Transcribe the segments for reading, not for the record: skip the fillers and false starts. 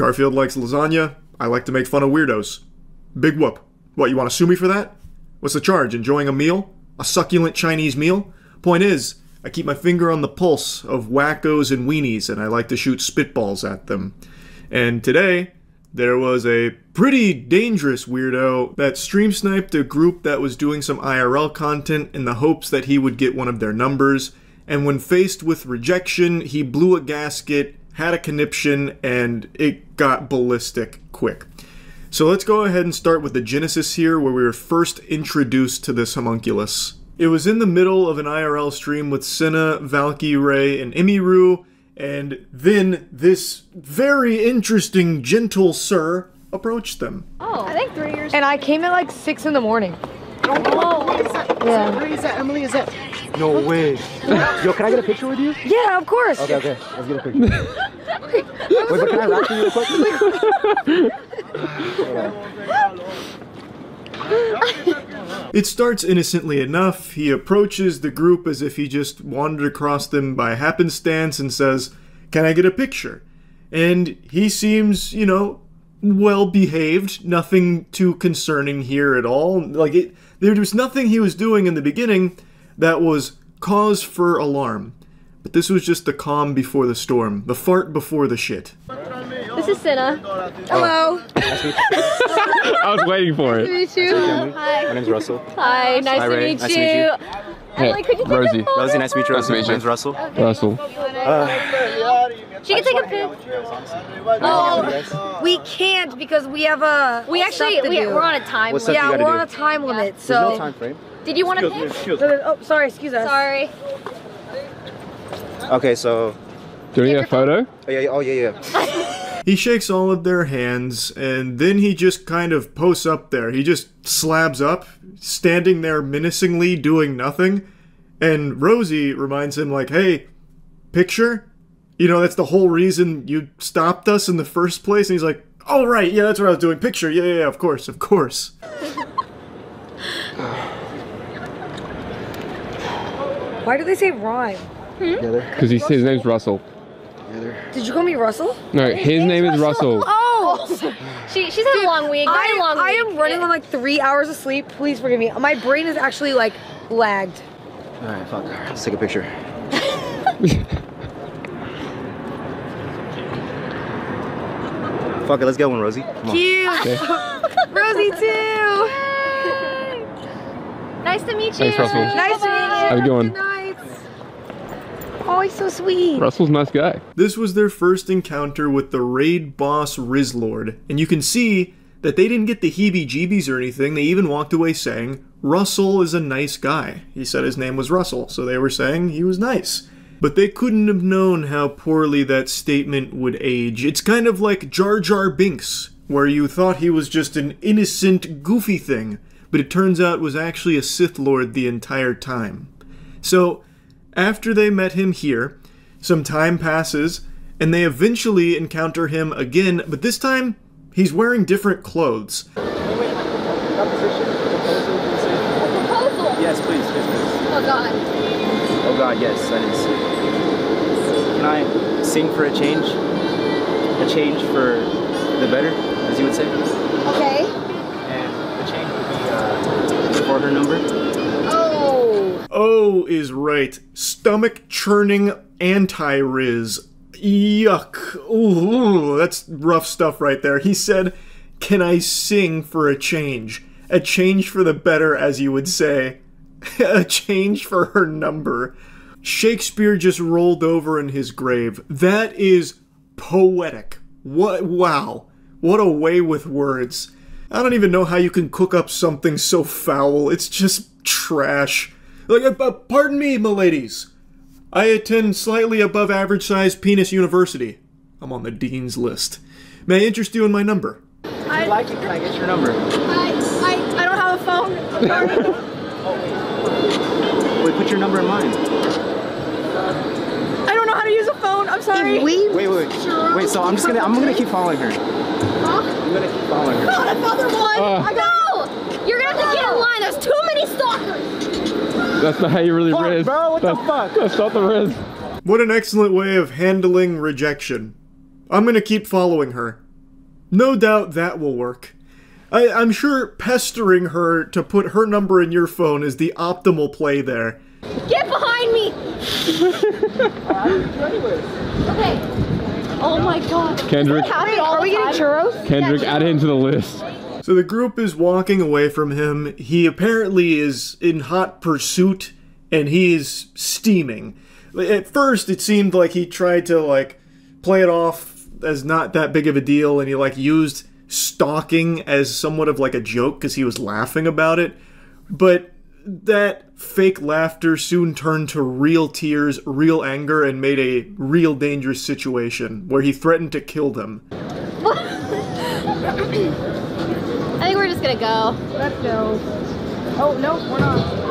Garfield likes lasagna. I like to make fun of weirdos. Big whoop. What, you want to sue me for that? What's the charge? Enjoying a meal? A succulent Chinese meal? Point is, I keep my finger on the pulse of wackos and weenies, and I like to shoot spitballs at them. And today, there was a pretty dangerous weirdo that stream sniped a group that was doing some IRL content in the hopes that he would get one of their numbers, and when faced with rejection, he blew a gasket, had a conniption, and it got ballistic quick. So let's go ahead and start with the genesis here, where we were first introduced to this homunculus. It was in the middle of an IRL stream with Senna, Valky, Ray, and Imiru, and then this very interesting gentle sir approached them. Oh, I think 3 years. And I came at like 6 in the morning. Oh, Is that Emily? Is that? No way. Yo, can I get a picture with you? Yeah, of course. Okay, okay. Let's get a picture. Wait, but can I rap to you real quick? It starts innocently enough. He approaches the group as if he just wandered across them by happenstance and says, "Can I get a picture?" And he seems, you know, well behaved. Nothing too concerning here at all. Like, there was nothing he was doing in the beginning that was cause for alarm. But this was just the calm before the storm, the fart before the shit. this is Senna. Hello. I was waiting for it. Nice to meet you. Hi. My name's Russell. Hi, nice to Ray. meet Nice you. to meet you. Emily, could you take Rosie. a photo? Rosie, nice to meet you. Nice to meet you. My name's Russell. Russell. She can take a pic. Oh, we can't because we have a. We actually, we're on a time What's limit. up? Yeah, you gotta we're do? on a time limit. There's So. no time frame. Did you want to pic? Oh, sorry. Excuse us. Sorry. Okay, so. Do you need a photo? Oh yeah. He shakes all of their hands, and then he just kind of posts up there. He just slabs up, standing there menacingly, doing nothing. And Rosie reminds him, like, hey, picture? You know, that's the whole reason you stopped us in the first place. And he's like, oh, right, yeah, that's what I was doing. Picture, yeah, of course, of course. Why do they say rhyme? Because his name's Russell. Did you call me Russell? No, his name is Russell. Oh! She's had a long week. I am running on like 3 hours of sleep. Please forgive me. My brain is actually like lagged. Alright, fuck. Let's take a picture. Fuck it, let's get one, Rosie. Come on. Cute! Okay. Rosie too! Nice to meet you. Thanks, Russell. Nice to meet you. Have a good one. Good night. Oh, he's so sweet. Russell's a nice guy. This was their first encounter with the raid boss Rizlord, and you can see that they didn't get the heebie-jeebies or anything. They even walked away saying, Russell is a nice guy. He said his name was Russell, so they were saying he was nice. But they couldn't have known how poorly that statement would age. It's kind of like Jar Jar Binks, where you thought he was just an innocent, goofy thing, but it turns out was actually a Sith Lord the entire time. So, after they met him here, some time passes, and they eventually encounter him again, but this time, he's wearing different clothes. Proposal. Yes, please. Oh God. Oh god, yes, that is. Can I sing for a change? A change for the better, as you would say? Okay. And the change would be for her number. Oh is right. Stomach churning anti-riz. Yuck. Ooh, that's rough stuff right there. He said, can I sing for a change? A change for the better, as you would say. A change for her number. Shakespeare just rolled over in his grave. That is poetic. What? Wow. What a way with words. I don't even know how you can cook up something so foul. It's just trash. Like, pardon me, miladies. I attend slightly above average sized penis university. I'm on the dean's list. May I interest you in my number? If you'd like it, can I get your number? I don't have a phone. I'm sorry. Wait, put your number in mine. I don't know how to use a phone. I'm sorry. Wait, so I'm gonna keep following her. Huh? I'm gonna keep following her. Not another one. I know. You're gonna have to get in line. There's too many stalkers. That's not how you really Fuck, riz. bro, what the fuck? That's not the riz. What an excellent way of handling rejection. I'm gonna keep following her. No doubt that will work. I'm sure pestering her to put her number in your phone is the optimal play there. Get behind me! Okay. Oh my god. Kendrick, Are we getting churros? Kendrick, add it into the list. So the group is walking away from him. He apparently is in hot pursuit, and he is steaming. At first, it seemed like he tried to, like, play it off as not that big of a deal, and he, like, used stalking as somewhat of, like, a joke because he was laughing about it. But that fake laughter soon turned to real tears, real anger, and made a real dangerous situation where he threatened to kill them. I think we're just gonna go. Let's go. Oh, no, we're not.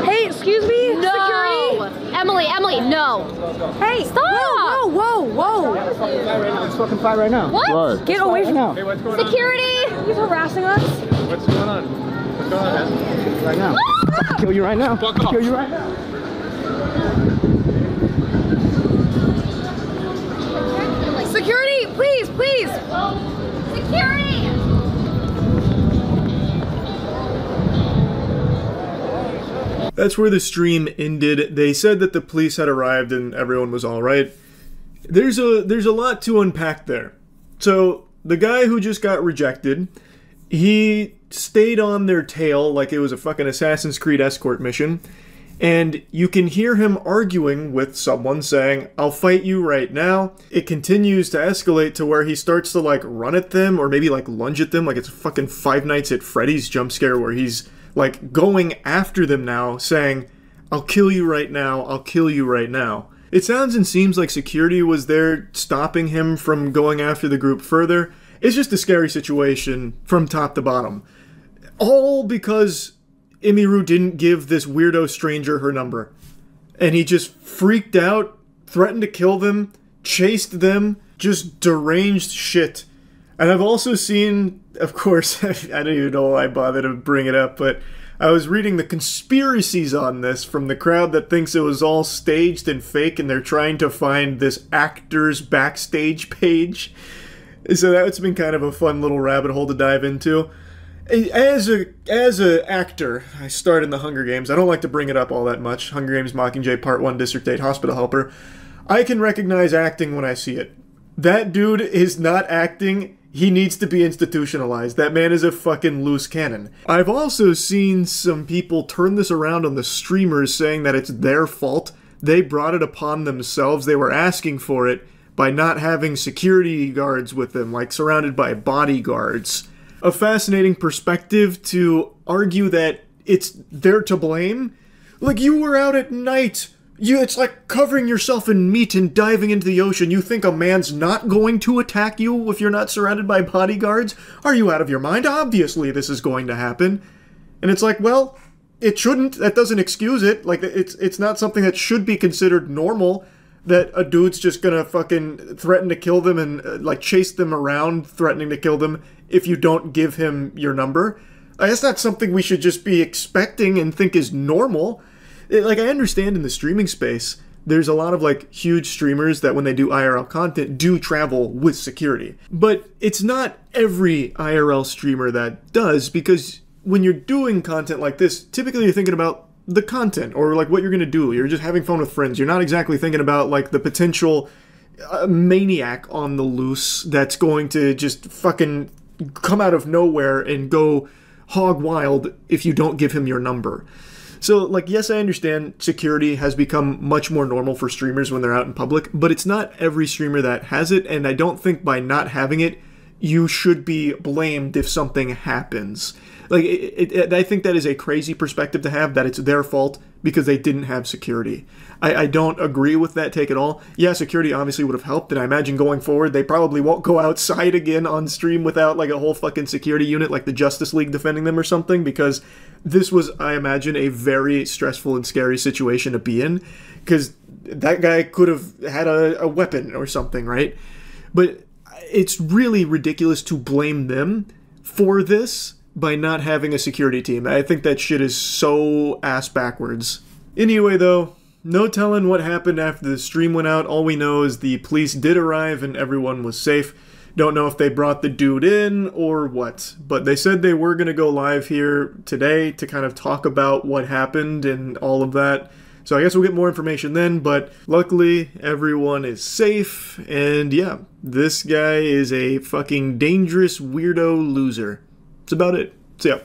Hey, excuse me? No! Security? Emily, no! Hey, Stop! Whoa. Let's fucking fight right now. What? Right. Get away from now. Hey, what's going on? Security! He's harassing us. What's going on? What's going on, man? Right now. I'll kill you right now. Fuck off. Kill you right now. Security, please. Security! That's where the stream ended. They said that the police had arrived and everyone was all right. There's a lot to unpack there. So the guy who just got rejected, he stayed on their tail like it was a fucking Assassin's Creed escort mission, and you can hear him arguing with someone saying, "I'll fight you right now." It continues to escalate to where he starts to like run at them or maybe like lunge at them like it's a fucking Five Nights at Freddy's jump scare where he's like going after them now, saying, "I'll kill you right now, I'll kill you right now." It sounds and seems like security was there stopping him from going after the group further. It's just a scary situation from top to bottom. All because Imiru didn't give this weirdo stranger her number. And he just freaked out, threatened to kill them, chased them, just deranged shit. And I've also seen, of course, I don't even know why I bothered to bring it up, but I was reading the conspiracies on this from the crowd that thinks it was all staged and fake and they're trying to find this actor's backstage page. So that's been kind of a fun little rabbit hole to dive into. As a actor, I starred in the Hunger Games. I don't like to bring it up all that much. Hunger Games Mockingjay Part 1 District 8 Hospital Helper. I can recognize acting when I see it. That dude is not acting. He needs to be institutionalized. That man is a fucking loose cannon. I've also seen some people turn this around on the streamers saying that it's their fault. They brought it upon themselves. They were asking for it by not having security guards with them, like surrounded by bodyguards. A fascinating perspective to argue that they're to blame. Like, you were out at night. It's like covering yourself in meat and diving into the ocean. You think a man's not going to attack you if you're not surrounded by bodyguards? Are you out of your mind? Obviously this is going to happen. And it's like, well, it shouldn't. That doesn't excuse it. Like, it's not something that should be considered normal, that a dude's just gonna fucking threaten to kill them and like chase them around threatening to kill them if you don't give him your number. That's not something we should just be expecting and think is normal. Like, I understand in the streaming space, there's a lot of, like, huge streamers that when they do IRL content do travel with security. But it's not every IRL streamer that does, because when you're doing content like this, typically you're thinking about the content or, like, what you're gonna do. You're just having fun with friends. You're not exactly thinking about, like, the potential maniac on the loose that's going to just fucking come out of nowhere and go hog wild if you don't give him your number. So, like, yes, I understand security has become much more normal for streamers when they're out in public, but it's not every streamer that has it, and I don't think by not having it, you should be blamed if something happens. Like, I think that is a crazy perspective to have, that it's their fault because they didn't have security. I don't agree with that take at all. Yeah, security obviously would have helped, and I imagine going forward, they probably won't go outside again on stream without, like, a whole fucking security unit, like the Justice League defending them or something, because this was, I imagine, a very stressful and scary situation to be in, because that guy could have had a weapon or something, right? But it's really ridiculous to blame them for this by not having a security team. I think that shit is so ass backwards. Anyway though, no telling what happened after the stream went out. All we know is the police did arrive and everyone was safe. Don't know if they brought the dude in or what, but they said they were going to go live here today to kind of talk about what happened and all of that. So I guess we'll get more information then, but luckily everyone is safe, and yeah, this guy is a fucking dangerous weirdo loser. That's about it. So yeah.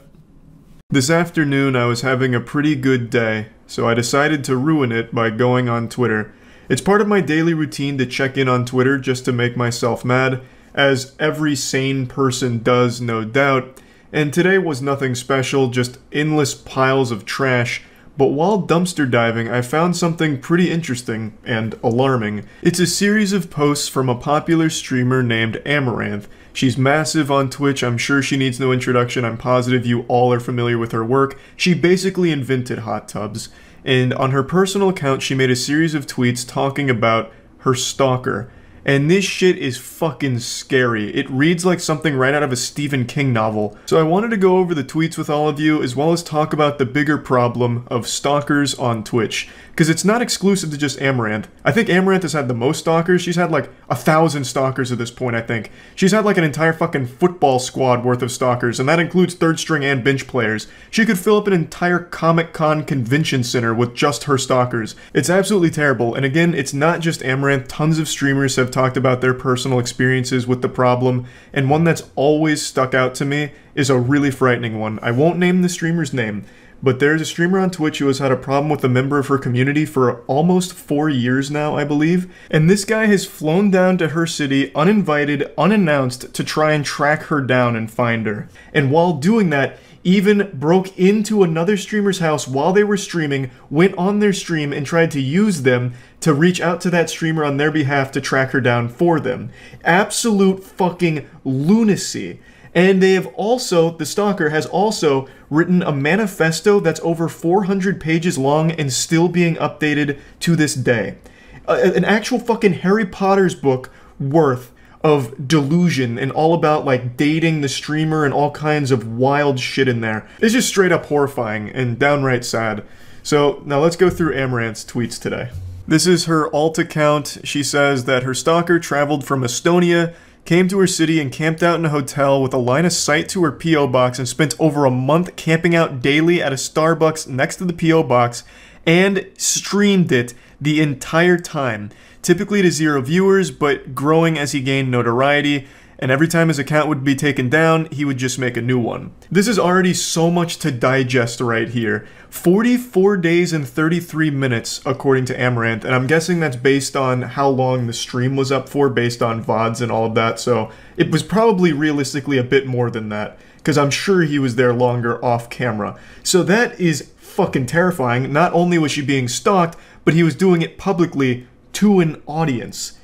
This afternoon I was having a pretty good day, so I decided to ruin it by going on Twitter. It's part of my daily routine to check in on Twitter just to make myself mad, as every sane person does, no doubt, and today was nothing special, just endless piles of trash. But while dumpster diving, I found something pretty interesting and alarming. It's a series of posts from a popular streamer named Amaranth. She's massive on Twitch, I'm sure she needs no introduction, I'm positive you all are familiar with her work. She basically invented hot tubs. And on her personal account, she made a series of tweets talking about her stalker. And this shit is fucking scary. It reads like something right out of a Stephen King novel. So I wanted to go over the tweets with all of you, as well as talk about the bigger problem of stalkers on Twitch. Because it's not exclusive to just Amaranth. I think Amaranth has had the most stalkers. She's had like 1,000 stalkers at this point, I think. She's had like an entire fucking football squad worth of stalkers, and that includes third string and bench players. She could fill up an entire Comic-Con convention center with just her stalkers. It's absolutely terrible, and again, it's not just Amaranth. Tons of streamers have talked about their personal experiences with the problem, and one that's always stuck out to me is a really frightening one. I won't name the streamer's name, but there's a streamer on Twitch who has had a problem with a member of her community for almost 4 years now, I believe. And this guy has flown down to her city, uninvited, unannounced, to try and track her down and find her. And while doing that, even broke into another streamer's house while they were streaming, went on their stream and tried to use them to reach out to that streamer on their behalf to track her down for them. Absolute fucking lunacy. And they have also, the stalker has also written a manifesto that's over 400 pages long and still being updated to this day. An actual fucking Harry Potter's book worth of delusion and all about like dating the streamer and all kinds of wild shit in there. It's just straight up horrifying and downright sad. So now let's go through Amaranth's tweets today. This is her alt account. She says that her stalker traveled from Estonia, came to her city and camped out in a hotel with a line of sight to her P.O. box and spent over a month camping out daily at a Starbucks next to the P.O. box and streamed it the entire time. Typically to 0 viewers, but growing as he gained notoriety, and every time his account would be taken down, he would just make a new one. This is already so much to digest right here. 44 days and 33 minutes, according to Amaranth, and I'm guessing that's based on how long the stream was up for, based on VODs and all of that, so it was probably realistically a bit more than that, because I'm sure he was there longer off camera. So that is fucking terrifying. Not only was she being stalked, but he was doing it publicly to an audience.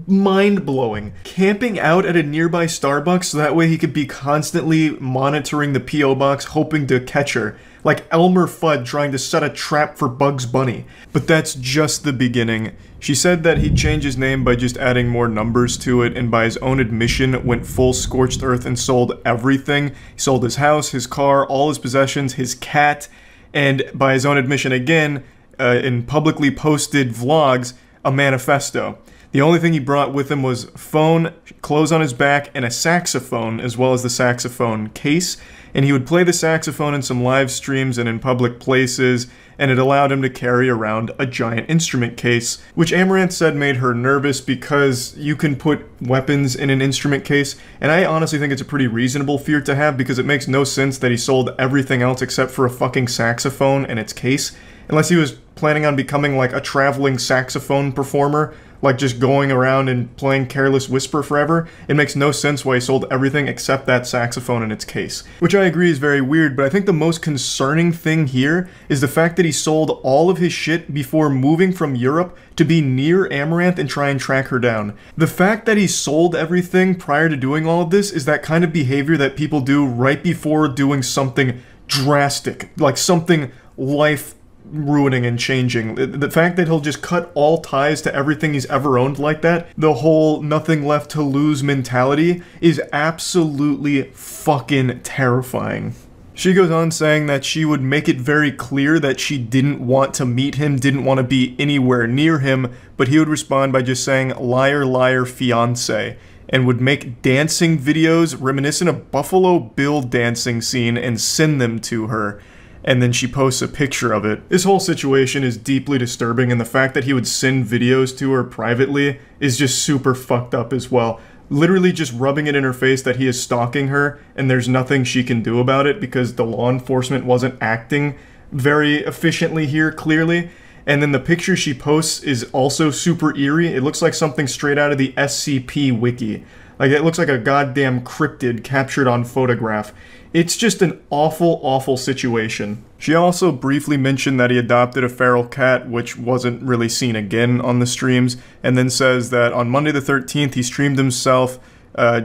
Mind-blowing. Camping out at a nearby Starbucks so that way he could be constantly monitoring the P.O. box hoping to catch her. Like Elmer Fudd trying to set a trap for Bugs Bunny. But that's just the beginning. She said that he'd change his name by just adding more numbers to it, and by his own admission went full scorched earth and sold everything. He sold his house, his car, all his possessions, his cat, and by his own admission again, in publicly posted vlogs, a manifesto. The only thing he brought with him was phone, clothes on his back, and a saxophone, as well as the saxophone case. And he would play the saxophone in some live streams and in public places, and it allowed him to carry around a giant instrument case, which Amaranth said made her nervous because you can put weapons in an instrument case, and I honestly think it's a pretty reasonable fear to have because it makes no sense that he sold everything else except for a fucking saxophone and its case, unless he was planning on becoming like a traveling saxophone performer, like just going around and playing Careless Whisper forever. It makes no sense why he sold everything except that saxophone in its case. Which I agree is very weird, but I think the most concerning thing here is the fact that he sold all of his shit before moving from Europe to be near Amaranth and try and track her down. The fact that he sold everything prior to doing all of this is that kind of behavior that people do right before doing something drastic, like something life ruining and changing. The fact that he'll just cut all ties to everything he's ever owned like that, the whole nothing left to lose mentality, is absolutely fucking terrifying. She goes on saying that she would make it very clear that she didn't want to meet him, didn't want to be anywhere near him, but he would respond by just saying, "Liar, liar, fiancé," and would make dancing videos reminiscent of Buffalo Bill dancing scene and send them to her. And then she posts a picture of it. This whole situation is deeply disturbing, and the fact that he would send videos to her privately is just super fucked up as well. Literally just rubbing it in her face that he is stalking her, and there's nothing she can do about it because the law enforcement wasn't acting very efficiently here, clearly. And then the picture she posts is also super eerie. It looks like something straight out of the SCP wiki. Like, it looks like a goddamn cryptid captured on photograph. It's just an awful, awful situation. She also briefly mentioned that he adopted a feral cat, which wasn't really seen again on the streams, and then says that on Monday the 13th he streamed himself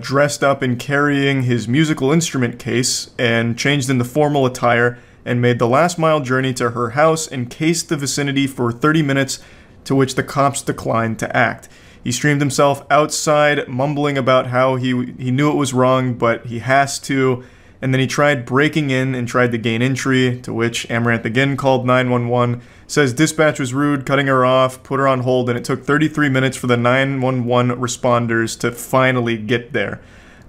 dressed up and carrying his musical instrument case and changed into formal attire and made the last mile journey to her house and cased the vicinity for 30 minutes, to which the cops declined to act. He streamed himself outside, mumbling about how he knew it was wrong, but he has to. And then he tried breaking in and tried to gain entry, to which Amaranth again called 911, says dispatch was rude, cutting her off, put her on hold, and it took 33 minutes for the 911 responders to finally get there.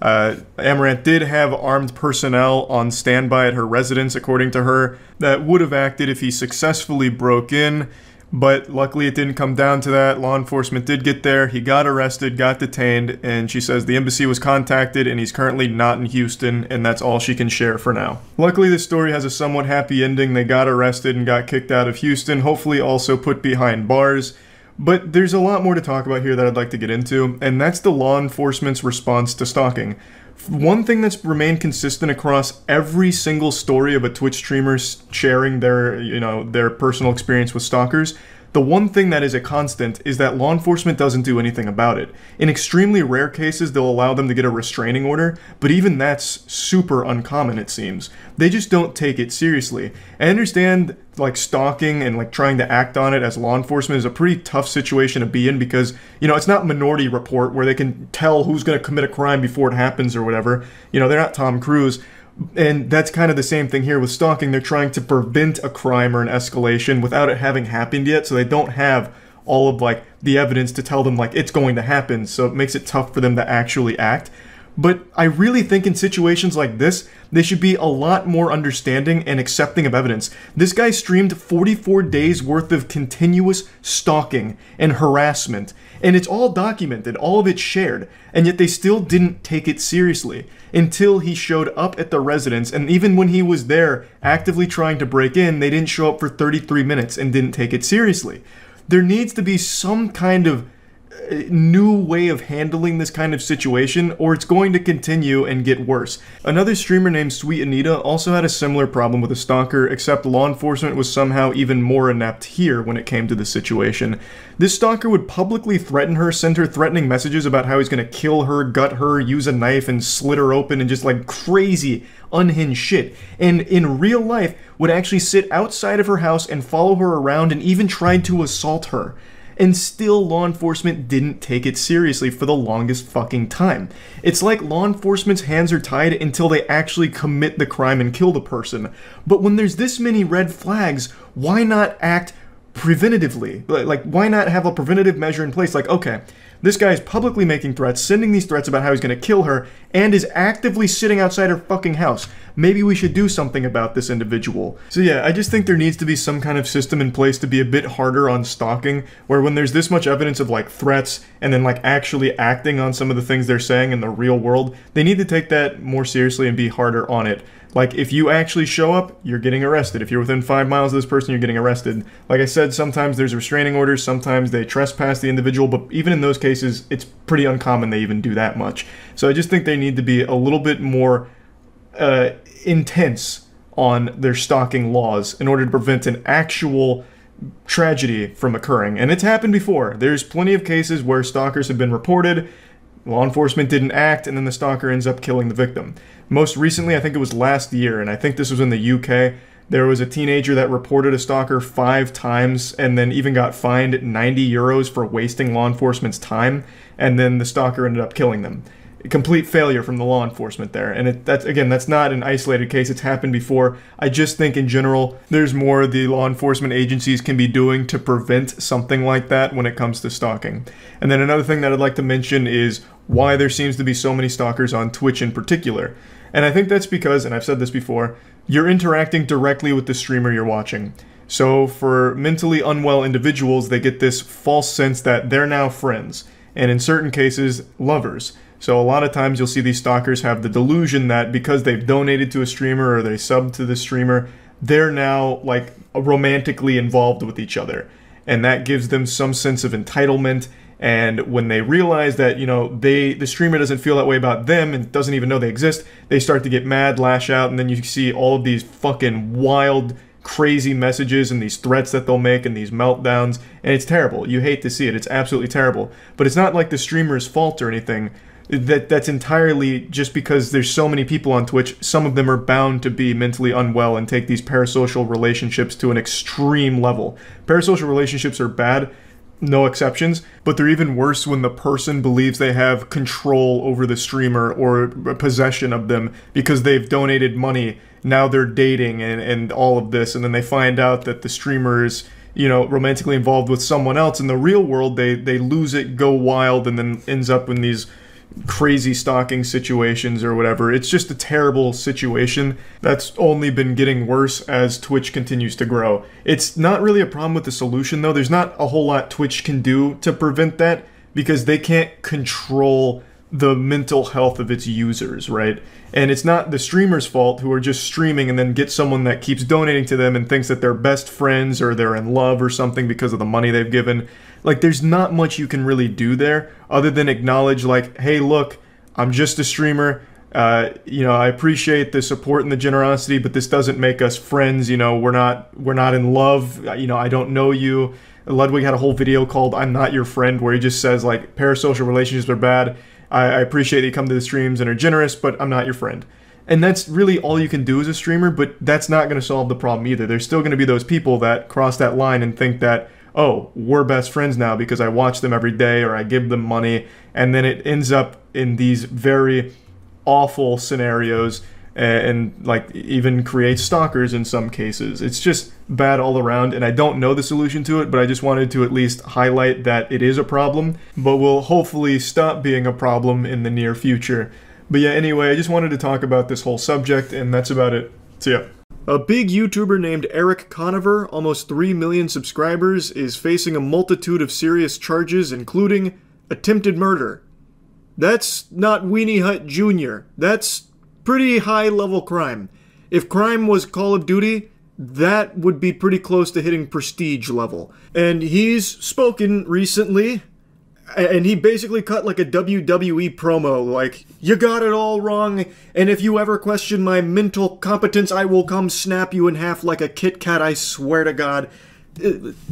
Amaranth did have armed personnel on standby at her residence, according to her, that would have acted if he successfully broke in. But luckily it didn't come down to that. Law enforcement did get there. He got arrested, got detained, and she says the embassy was contacted and he's currently not in Houston, and that's all she can share for now. Luckily this story has a somewhat happy ending. They got arrested and got kicked out of Houston, hopefully also put behind bars. But there's a lot more to talk about here that I'd like to get into, and that's the law enforcement's response to stalking. One thing that's remained consistent across every single story of a Twitch streamer sharing their personal experience with stalkers, the one thing that is a constant is that law enforcement doesn't do anything about it. In extremely rare cases, they'll allow them to get a restraining order, but even that's super uncommon, it seems. They just don't take it seriously. I understand, like, stalking and, like, trying to act on it as law enforcement is a pretty tough situation to be in because, you know, it's not Minority Report where they can tell who's going to commit a crime before it happens or whatever. You know, they're not Tom Cruise. And that's kind of the same thing here with stalking. They're trying to prevent a crime or an escalation without it having happened yet, so they don't have all of, like, the evidence to tell them, like, it's going to happen, so it makes it tough for them to actually act. But I really think in situations like this, they should be a lot more understanding and accepting of evidence. This guy streamed 44 days worth of continuous stalking and harassment, and it's all documented, all of it shared, and yet they still didn't take it seriously until he showed up at the residence, and even when he was there actively trying to break in, they didn't show up for 33 minutes and didn't take it seriously. There needs to be some kind of new way of handling this kind of situation, or it's going to continue and get worse. Another streamer named Sweet Anita also had a similar problem with a stalker, except law enforcement was somehow even more inept here when it came to the situation. This stalker would publicly threaten her, send her threatening messages about how he's gonna kill her, gut her, use a knife and slit her open, and just like crazy, unhinged shit. And in real life, would actually sit outside of her house and follow her around and even tried to assault her. And still law enforcement didn't take it seriously for the longest fucking time. It's like law enforcement's hands are tied until they actually commit the crime and kill the person. But when there's this many red flags, why not act preventatively? Like, why not have a preventative measure in place? Like, okay, this guy's publicly making threats, sending these threats about how he's gonna kill her, and is actively sitting outside her fucking house. Maybe we should do something about this individual. So yeah, I just think there needs to be some kind of system in place to be a bit harder on stalking, where when there's this much evidence of like threats, and then like actually acting on some of the things they're saying in the real world, they need to take that more seriously and be harder on it. Like, if you actually show up, you're getting arrested. If you're within 5 miles of this person, you're getting arrested. Like I said, sometimes there's restraining orders, sometimes they trespass the individual, but even in those cases, it's pretty uncommon they even do that much. So I just think they need to be a little bit more intense on their stalking laws in order to prevent an actual tragedy from occurring. And it's happened before. There's plenty of cases where stalkers have been reported, law enforcement didn't act, and then the stalker ends up killing the victim. Most recently, I think it was last year, and I think this was in the UK, there was a teenager that reported a stalker 5 times and then even got fined 90 euros for wasting law enforcement's time, and then the stalker ended up killing them. complete failure from the law enforcement there. And that's not an isolated case. It's happened before. I just think in general, there's more the law enforcement agencies can be doing to prevent something like that when it comes to stalking. And then another thing that I'd like to mention is why there seems to be so many stalkers on Twitch in particular. And I think that's because, and I've said this before, you're interacting directly with the streamer you're watching. So for mentally unwell individuals, they get this false sense that they're now friends, and in certain cases, lovers. So a lot of times you'll see these stalkers have the delusion that because they've donated to a streamer or they subbed to the streamer, they're now like romantically involved with each other. And that gives them some sense of entitlement. And when they realize that, you know, the streamer doesn't feel that way about them and doesn't even know they exist, they start to get mad, lash out, and then you see all of these fucking wild, crazy messages and these threats that they'll make and these meltdowns. And it's terrible. You hate to see it. It's absolutely terrible. But it's not like the streamer's fault or anything. That's entirely just because there's so many people on Twitch. Some of them are bound to be mentally unwell and take these parasocial relationships to an extreme level. Parasocial relationships are bad, no exceptions, but they're even worse when the person believes they have control over the streamer or possession of them because they've donated money. Now they're dating and all of this, and then they find out that the streamer is, you know, romantically involved with someone else. In the real world, they lose it, go wild, and then ends up in these crazy stalking situations or whatever. It's just a terrible situation that's only been getting worse as Twitch continues to grow. It's not really a problem with the solution, though. There's not a whole lot Twitch can do to prevent that because they can't control the mental health of its users, right? And it's not the streamer's fault who are just streaming and then get someone that keeps donating to them and thinks that they're best friends or they're in love or something because of the money they've given. Like, there's not much you can really do there other than acknowledge, like, hey, look, I'm just a streamer. You know, I appreciate the support and the generosity, but this doesn't make us friends. You know, we're not in love. You know, I don't know you. Ludwig had a whole video called "I'm Not Your Friend," where he just says, like, parasocial relationships are bad. I appreciate that you come to the streams and are generous, but I'm not your friend. And that's really all you can do as a streamer, but that's not going to solve the problem either. There's still going to be those people that cross that line and think that, oh, we're best friends now because I watch them every day or I give them money, and then it ends up in these very awful scenarios and like even creates stalkers in some cases. It's just bad all around, and I don't know the solution to it, but I just wanted to at least highlight that it is a problem, but will hopefully stop being a problem in the near future. But yeah, anyway, I just wanted to talk about this whole subject, and that's about it. See ya. A big YouTuber named Eric Conover, almost 3 million subscribers, is facing a multitude of serious charges, including attempted murder. That's not Weenie Hut Jr. That's pretty high-level crime. If crime was Call of Duty, that would be pretty close to hitting prestige level. And he's spoken recently, and he basically cut like a WWE promo, like, you got it all wrong, and if you ever question my mental competence, I will come snap you in half like a Kit Kat, I swear to God.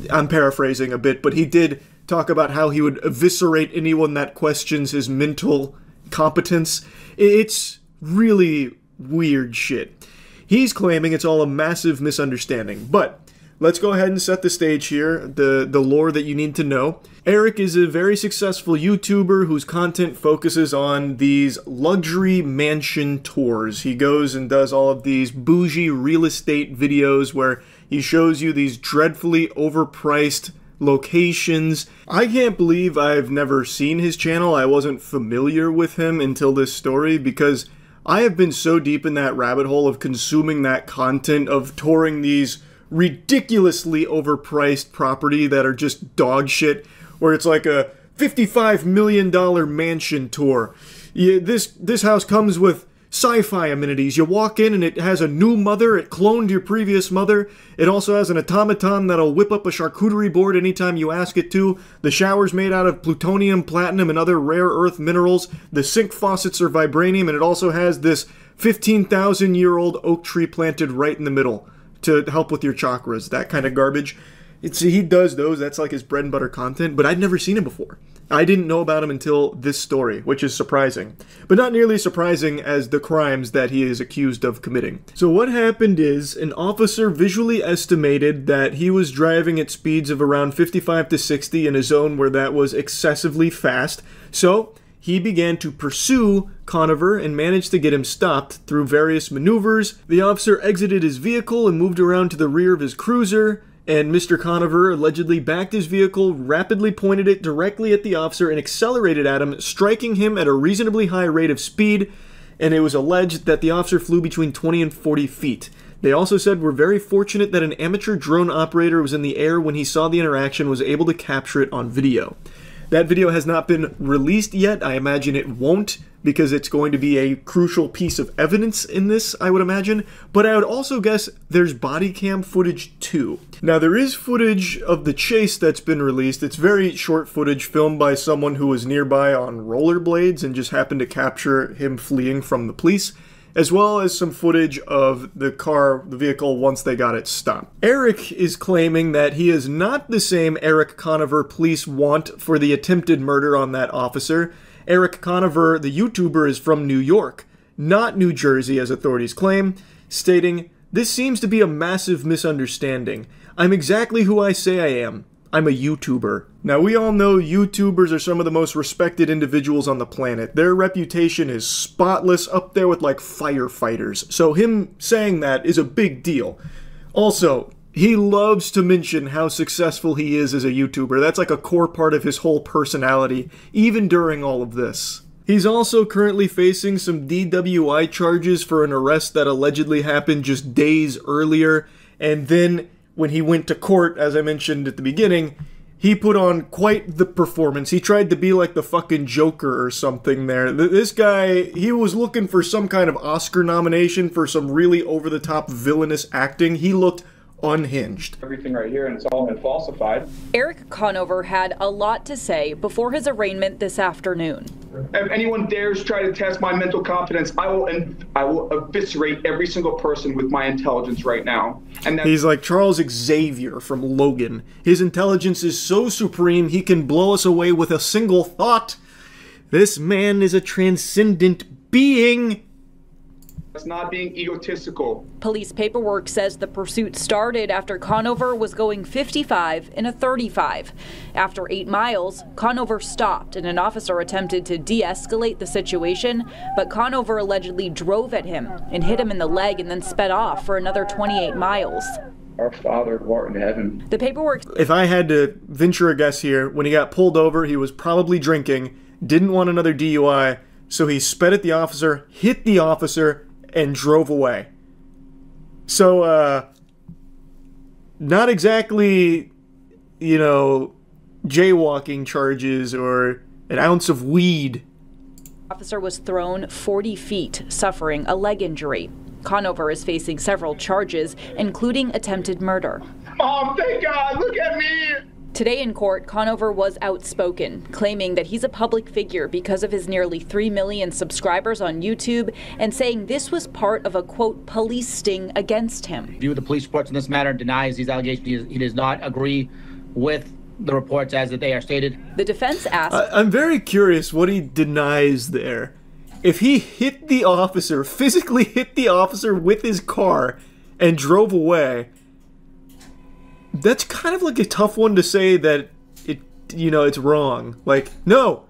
I'm paraphrasing a bit, but he did talk about how he would eviscerate anyone that questions his mental competence. It's really weird shit. He's claiming it's all a massive misunderstanding, but let's go ahead and set the stage here, the lore that you need to know. Eric is a very successful YouTuber whose content focuses on these luxury mansion tours. He goes and does all of these bougie real estate videos where he shows you these dreadfully overpriced locations. I can't believe I've never seen his channel. I wasn't familiar with him until this story because I have been so deep in that rabbit hole of consuming that content, of touring these ridiculously overpriced property that are just dog shit, where it's like a $55 million mansion tour. This house comes with sci-fi amenities. You walk in and it has a new mother. It cloned your previous mother. It also has an automaton that'll whip up a charcuterie board anytime you ask it to. The shower's made out of plutonium, platinum, and other rare earth minerals. The sink faucets are vibranium, and it also has this 15,000-year-old oak tree planted right in the middle to help with your chakras, that kind of garbage. He does those, that's like his bread and butter content, but I'd never seen him before. I didn't know about him until this story, which is surprising. But not nearly surprising as the crimes that he is accused of committing. So what happened is, an officer visually estimated that he was driving at speeds of around 55 to 60 in a zone where that was excessively fast, so he began to pursue Conover and managed to get him stopped through various maneuvers. The officer exited his vehicle and moved around to the rear of his cruiser, and Mr. Conover allegedly backed his vehicle, rapidly pointed it directly at the officer, and accelerated at him, striking him at a reasonably high rate of speed, and it was alleged that the officer flew between 20 and 40 feet. They also said, "We're very fortunate that an amateur drone operator was in the air when he saw the interaction, was able to capture it on video." That video has not been released yet. I imagine it won't, because it's going to be a crucial piece of evidence in this, I would imagine. But I would also guess there's body cam footage too. Now, there is footage of the chase that's been released. It's very short footage filmed by someone who was nearby on rollerblades and just happened to capture him fleeing from the police, as well as some footage of the vehicle once they got it stopped. Eric is claiming that he is not the same Eric Conover police want for the attempted murder on that officer. Eric Conover, the YouTuber, is from New York, not New Jersey, as authorities claim, stating, "This seems to be a massive misunderstanding. I'm exactly who I say I am. I'm a YouTuber." Now, we all know YouTubers are some of the most respected individuals on the planet. Their reputation is spotless, up there with, like, firefighters. So him saying that is a big deal. Also, he loves to mention how successful he is as a YouTuber. That's like a core part of his whole personality, even during all of this. He's also currently facing some DWI charges for an arrest that allegedly happened just days earlier, and then when he went to court, as I mentioned at the beginning, he put on quite the performance. He tried to be like the fucking Joker or something there. This guy, he was looking for some kind of Oscar nomination for some really over-the-top villainous acting. He looked unhinged. Everything right here, and it's all been falsified. Eric Conover had a lot to say before his arraignment this afternoon. If anyone dares try to test my mental competence, I will eviscerate every single person with my intelligence right now. And he's like Charles Xavier from Logan. His intelligence is so supreme he can blow us away with a single thought. This man is a transcendent being. It's not being egotistical. Police paperwork says the pursuit started after Conover was going 55 in a 35. After 8 miles, Conover stopped and an officer attempted to de-escalate the situation, but Conover allegedly drove at him and hit him in the leg and then sped off for another 28 miles. Our Father who art in heaven. The paperwork... If I had to venture a guess here, when he got pulled over, he was probably drinking, didn't want another DUI, so he sped at the officer, hit the officer, and drove away. So, not exactly, you know, jaywalking charges or an ounce of weed. The officer was thrown 40 feet, suffering a leg injury. Conover is facing several charges, including attempted murder. Mom, thank God, look at me! Today in court, Conover was outspoken, claiming that he's a public figure because of his nearly 3 million subscribers on YouTube, and saying this was part of a, quote, police sting against him. View of the police reports in this matter, denies these allegations. He does not agree with the reports as that they are stated. The defense asked... I'm very curious what he denies there. If he hit the officer, physically hit the officer with his car and drove away... That's kind of like a tough one to say that it's wrong. Like, no,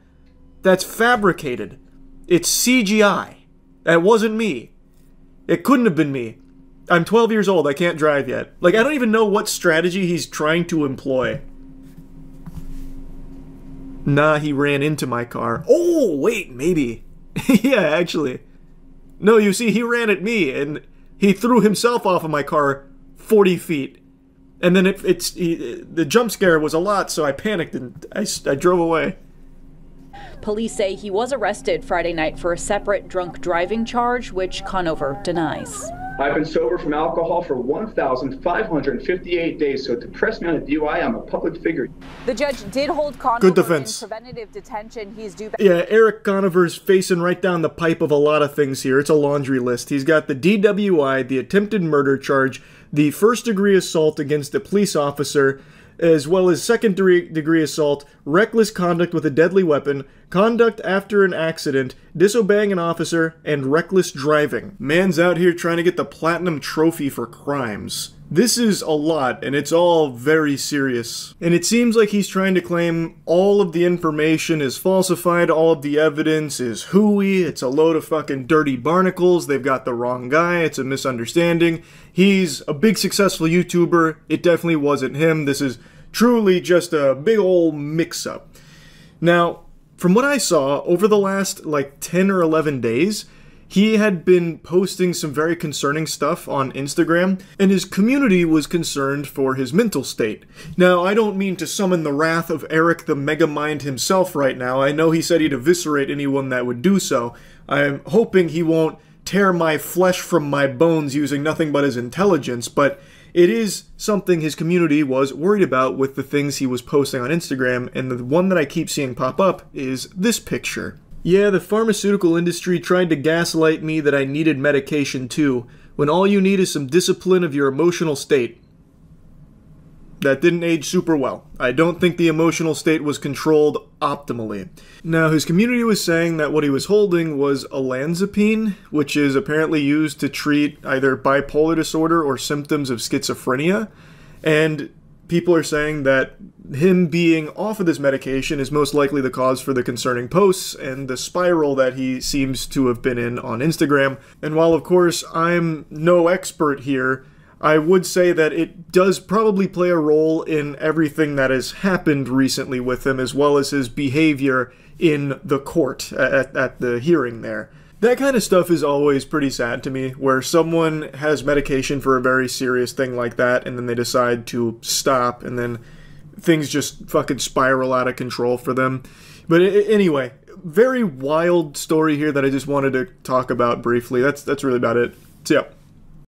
that's fabricated. It's CGI. That wasn't me. It couldn't have been me. I'm 12 years old. I can't drive yet. Like, I don't even know what strategy he's trying to employ. Nah, he ran into my car. Oh, wait, maybe. Yeah, actually. No, you see, he ran at me, and he threw himself off of my car 40 feet. And then the jump scare was a lot, so I panicked and I drove away. Police say he was arrested Friday night for a separate drunk driving charge, which Conover denies. I've been sober from alcohol for 1,558 days, so to press me on a DUI, I'm a public figure. The judge did hold Conover in preventative detention. He's due back. Yeah, Eric Conover's facing right down the pipe of a lot of things here. It's a laundry list. He's got the DWI, the attempted murder charge, the first-degree assault against a police officer, as well as second-degree assault, reckless conduct with a deadly weapon, conduct after an accident, disobeying an officer, and reckless driving. Man's out here trying to get the platinum trophy for crimes. This is a lot, and it's all very serious. And it seems like he's trying to claim all of the information is falsified, all of the evidence is hooey, it's a load of fucking dirty barnacles, they've got the wrong guy, it's a misunderstanding. He's a big successful YouTuber, it definitely wasn't him, this is truly just a big old mix-up. Now, from what I saw, over the last, 10 or 11 days, he had been posting some very concerning stuff on Instagram, and his community was concerned for his mental state. Now, I don't mean to summon the wrath of Eric the Megamind himself right now. I know he said he'd eviscerate anyone that would do so. I'm hoping he won't tear my flesh from my bones using nothing but his intelligence, but it is something his community was worried about with the things he was posting on Instagram, and the one that I keep seeing pop up is this picture. Yeah, the pharmaceutical industry tried to gaslight me that I needed medication too, when all you need is some discipline of your emotional state. That didn't age super well. I don't think the emotional state was controlled optimally. Now, his community was saying that what he was holding was olanzapine, which is apparently used to treat either bipolar disorder or symptoms of schizophrenia, and people are saying that him being off of this medication is most likely the cause for the concerning posts and the spiral that he seems to have been in on Instagram. And while, of course, I'm no expert here, I would say that it does probably play a role in everything that has happened recently with him, as well as his behavior in the court at the hearing there. That kind of stuff is always pretty sad to me, where someone has medication for a very serious thing like that, and then they decide to stop, and then things just fucking spiral out of control for them. But anyway, very wild story here that I just wanted to talk about briefly. That's really about it. So yeah.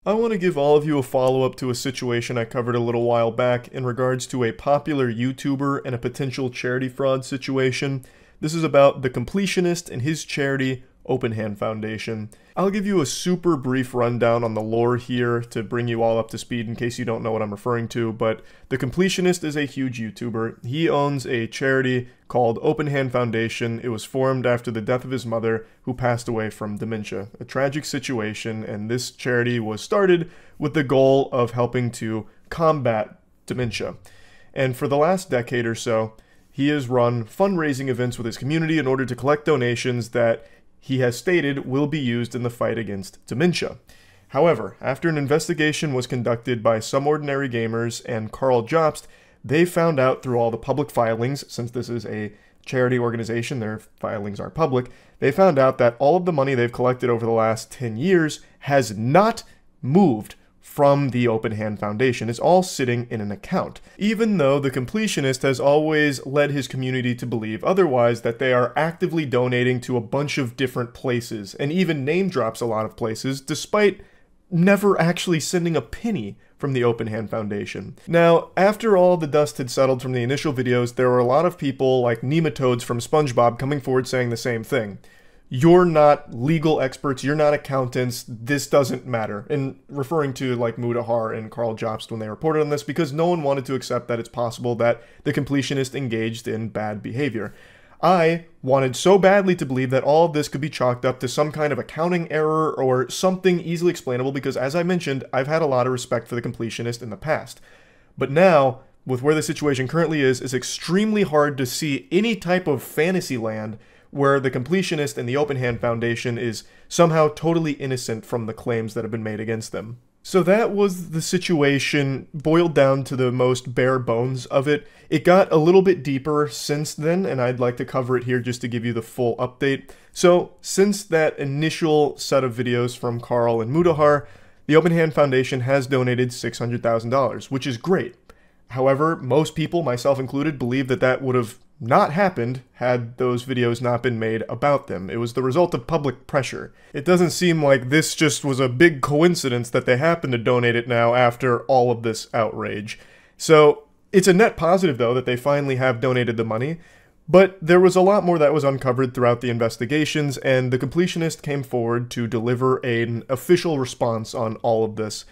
I want to give all of you a follow-up to a situation I covered a little while back in regards to a popular YouTuber and a potential charity fraud situation. This is about the Completionist and his charity, Open Hand Foundation. I'll give you a super brief rundown on the lore here to bring you all up to speed in case you don't know what I'm referring to, but the Completionist is a huge YouTuber. He owns a charity called Open Hand Foundation. It was formed after the death of his mother, who passed away from dementia. A tragic situation, and this charity was started with the goal of helping to combat dementia. And for the last decade or so, he has run fundraising events with his community in order to collect donations that he has stated will be used in the fight against dementia. However, after an investigation was conducted by Some Ordinary Gamers and Carl Jobst, they found out through all the public filings, since this is a charity organization, their filings are public, they found out that all of the money they've collected over the last 10 years has not moved from the Open Hand Foundation. It's all sitting in an account. Even though the Completionist has always led his community to believe otherwise, that they are actively donating to a bunch of different places, and even name drops a lot of places, despite never actually sending a penny from the Open Hand Foundation. Now, after all the dust had settled from the initial videos, there were a lot of people like nematodes from SpongeBob coming forward saying the same thing. You're not legal experts, you're not accountants, this doesn't matter. And referring to like Mudahar and Carl Jobst when they reported on this, because no one wanted to accept that it's possible that the Completionist engaged in bad behavior. I wanted so badly to believe that all of this could be chalked up to some kind of accounting error or something easily explainable, because as I mentioned, I've had a lot of respect for the Completionist in the past. But now, with where the situation currently is, it's extremely hard to see any type of fantasy land where the Completionist and the Open Hand Foundation is somehow totally innocent from the claims that have been made against them. So that was the situation, boiled down to the most bare bones of it. It got a little bit deeper since then, and I'd like to cover it here just to give you the full update. So, since that initial set of videos from Carl and Mudahar, the Open Hand Foundation has donated $600,000, which is great. However, most people, myself included, believe that that would have not happened had those videos not been made about them. It was the result of public pressure. It doesn't seem like this just was a big coincidence that they happen to donate it now after all of this outrage. So it's a net positive, though, that they finally have donated the money, but there was a lot more that was uncovered throughout the investigations, and the Completionist came forward to deliver an official response on all of this.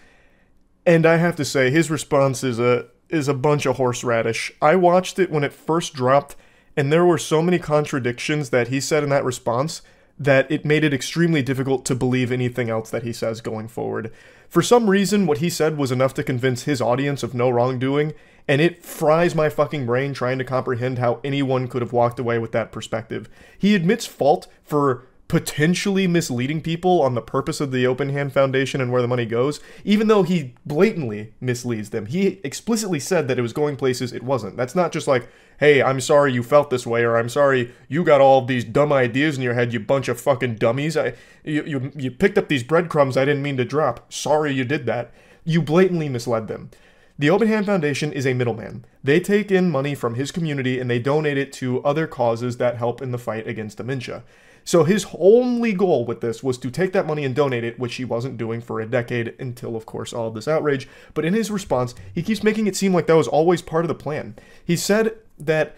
And I have to say, his response is a bunch of horseradish. I watched it when it first dropped, and there were so many contradictions that he said in that response that it made it extremely difficult to believe anything else that he says going forward. For some reason, what he said was enough to convince his audience of no wrongdoing, and it fries my fucking brain trying to comprehend how anyone could have walked away with that perspective. He admits fault for potentially misleading people on the purpose of the Open Hand Foundation and where the money goes, even though he blatantly misleads them. He explicitly said that it was going places it wasn't. That's not just like, hey, I'm sorry you felt this way, or I'm sorry you got all of these dumb ideas in your head, you bunch of fucking dummies. You picked up these breadcrumbs I didn't mean to drop. Sorry you did that. You blatantly misled them. The Open Hand Foundation is a middleman. They take in money from his community and they donate it to other causes that help in the fight against dementia. So his only goal with this was to take that money and donate it, which he wasn't doing for a decade until, of course, all of this outrage. But in his response, he keeps making it seem like that was always part of the plan. He said that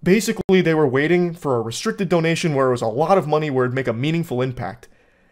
basically they were waiting for a restricted donation where it was a lot of money where it'd make a meaningful impact.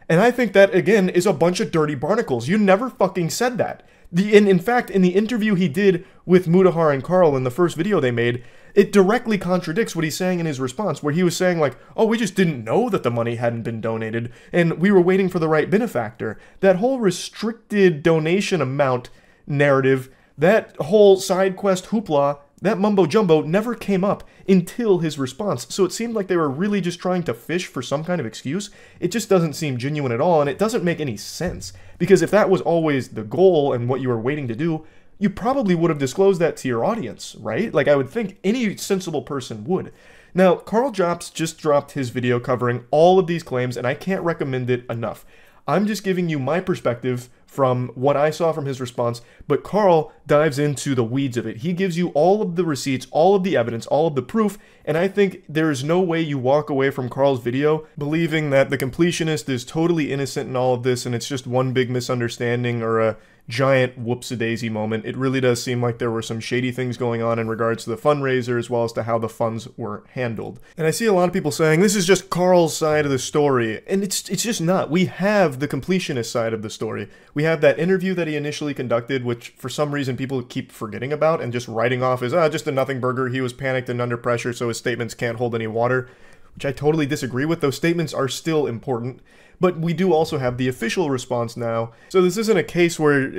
And I think that, again, is a bunch of dirty barnacles. You never fucking said that. In fact, in the interview he did with Mudahar and Carl in the first video they made, it directly contradicts what he's saying in his response, where he was saying like, oh, we just didn't know that the money hadn't been donated, and we were waiting for the right benefactor. That whole restricted donation amount narrative, that whole side quest hoopla, that mumbo-jumbo never came up until his response, so it seemed like they were really just trying to fish for some kind of excuse. It just doesn't seem genuine at all, and it doesn't make any sense, because if that was always the goal and what you were waiting to do, you probably would have disclosed that to your audience, right? Like, I would think any sensible person would. Now, Carl Jobs just dropped his video covering all of these claims, and I can't recommend it enough. I'm just giving you my perspective from what I saw from his response, but Carl dives into the weeds of it. He gives you all of the receipts, all of the evidence, all of the proof, and I think there's no way you walk away from Carl's video believing that the completionist is totally innocent in all of this and it's just one big misunderstanding or a giant whoops-a-daisy moment. It really does seem like there were some shady things going on in regards to the fundraiser as well as to how the funds were handled. And I see a lot of people saying, this is just Carl's side of the story, and it's just not. We have the completionist side of the story. We have that interview that he initially conducted, which for some reason people keep forgetting about and just writing off as, just a nothing burger, he was panicked and under pressure so his statements can't hold any water, which I totally disagree with. Those statements are still important. But we do also have the official response now. So this isn't a case where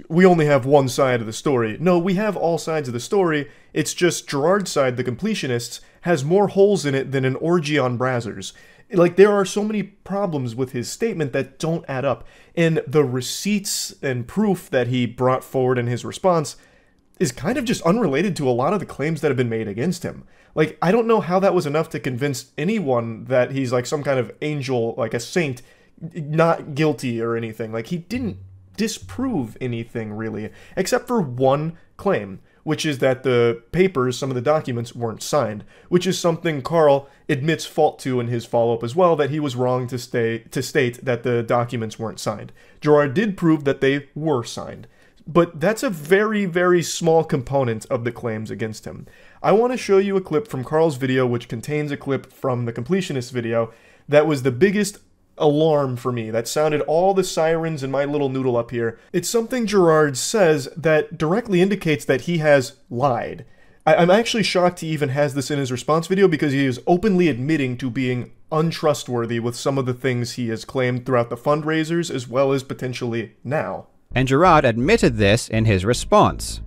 we only have one side of the story. No, we have all sides of the story. It's just Gerard's side, the completionists, has more holes in it than an orgy on Brazzers. Like, there are so many problems with his statement that don't add up. And the receipts and proof that he brought forward in his response is kind of just unrelated to a lot of the claims that have been made against him. Like, I don't know how that was enough to convince anyone that he's like some kind of angel, like a saint, not guilty or anything. Like, he didn't disprove anything, really, except for one claim, which is that the papers, some of the documents, weren't signed, which is something Carl admits fault to in his follow-up as well, that he was wrong to state that the documents weren't signed. Gerard did prove that they were signed. But that's a very, very small component of the claims against him. I want to show you a clip from Carl's video, which contains a clip from the completionist video, that was the biggest alarm for me, that sounded all the sirens in my little noodle up here. It's something Gerard says that directly indicates that he has lied. I'm actually shocked he even has this in his response video, because he is openly admitting to being untrustworthy with some of the things he has claimed throughout the fundraisers, as well as potentially now. And Gerard admitted this in his response.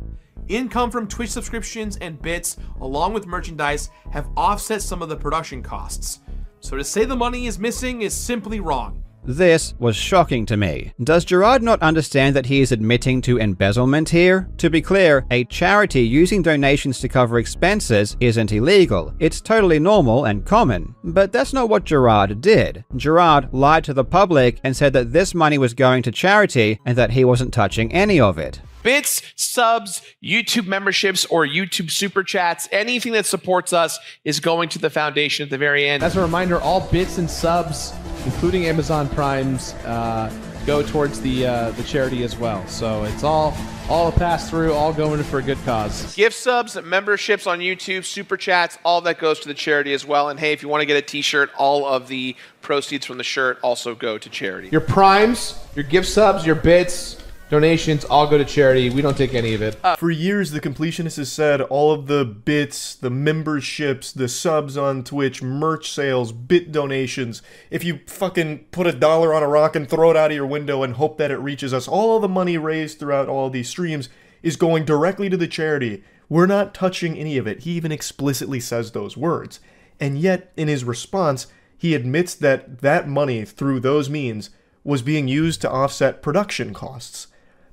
Income from Twitch subscriptions and bits, along with merchandise, have offset some of the production costs. So to say the money is missing is simply wrong. This was shocking to me. Does Gerard not understand that he is admitting to embezzlement here? To be clear, a charity using donations to cover expenses isn't illegal. It's totally normal and common. But that's not what Gerard did. Gerard lied to the public and said that this money was going to charity and that he wasn't touching any of it. Bits, subs, YouTube memberships, or YouTube super chats, anything that supports us is going to the foundation at the very end. As a reminder, all bits and subs, including Amazon Primes, go towards the charity as well. So it's all a pass through, all going for a good cause. Gift subs, memberships on YouTube, super chats, all that goes to the charity as well. And hey, if you want to get a t-shirt, all of the proceeds from the shirt also go to charity. Your primes, your gift subs, your bits, Donations all go to charity. We don't take any of it. For years, the Completionist has said all of the bits, the memberships, the subs on Twitch, merch sales, bit donations, if you fucking put $1 on a rock and throw it out of your window and hope that it reaches us, all the money raised throughout all of these streams is going directly to the charity. We're not touching any of it. He even explicitly says those words. And yet, in his response, he admits that that money, through those means, was being used to offset production costs.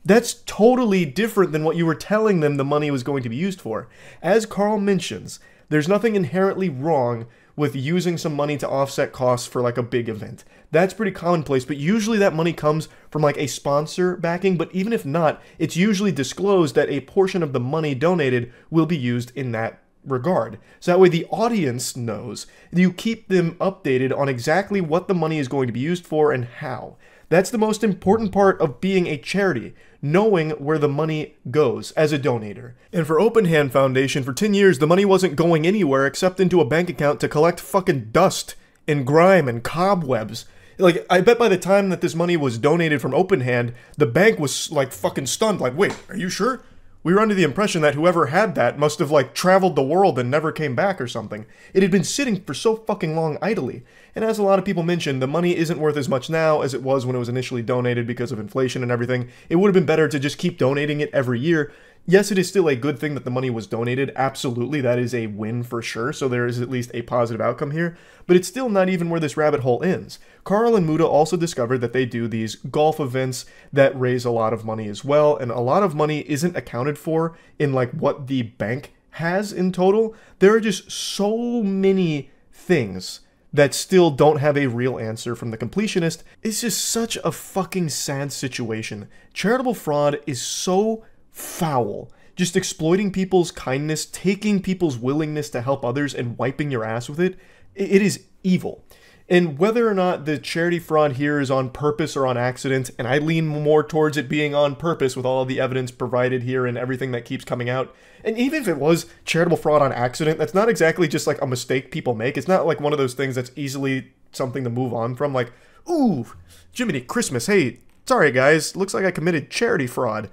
That's totally different than what you were telling them the money was going to be used for. As Carl mentions, there's nothing inherently wrong with using some money to offset costs for like a big event. That's pretty commonplace, but usually that money comes from like a sponsor backing, but even if not, it's usually disclosed that a portion of the money donated will be used in that regard. So that way the audience knows. You keep them updated on exactly what the money is going to be used for and how. That's the most important part of being a charity, knowing where the money goes as a donator. And for Open Hand Foundation, for 10 years, the money wasn't going anywhere except into a bank account to collect fucking dust and grime and cobwebs. Like, I bet by the time that this money was donated from Open Hand, the bank was like fucking stunned, like, wait, are you sure? We were under the impression that whoever had that must have like traveled the world and never came back or something. It had been sitting for so fucking long idly. And as a lot of people mentioned, the money isn't worth as much now as it was when it was initially donated because of inflation and everything. It would have been better to just keep donating it every year. Yes, it is still a good thing that the money was donated. Absolutely, that is a win for sure. So there is at least a positive outcome here. But it's still not even where this rabbit hole ends. Carl and Muda also discovered that they do these golf events that raise a lot of money as well. And a lot of money isn't accounted for in like what the bank has in total. There are just so many things that still don't have a real answer from the Completionist. It's just such a fucking sad situation. Charitable fraud is so foul. Just exploiting people's kindness, taking people's willingness to help others and wiping your ass with it. It is evil. And whether or not the charity fraud here is on purpose or on accident, and I lean more towards it being on purpose with all of the evidence provided here and everything that keeps coming out. And even if it was charitable fraud on accident, that's not exactly just like a mistake people make. It's not like one of those things that's easily something to move on from. Like, ooh, Jiminy Christmas, hey, sorry guys, looks like I committed charity fraud.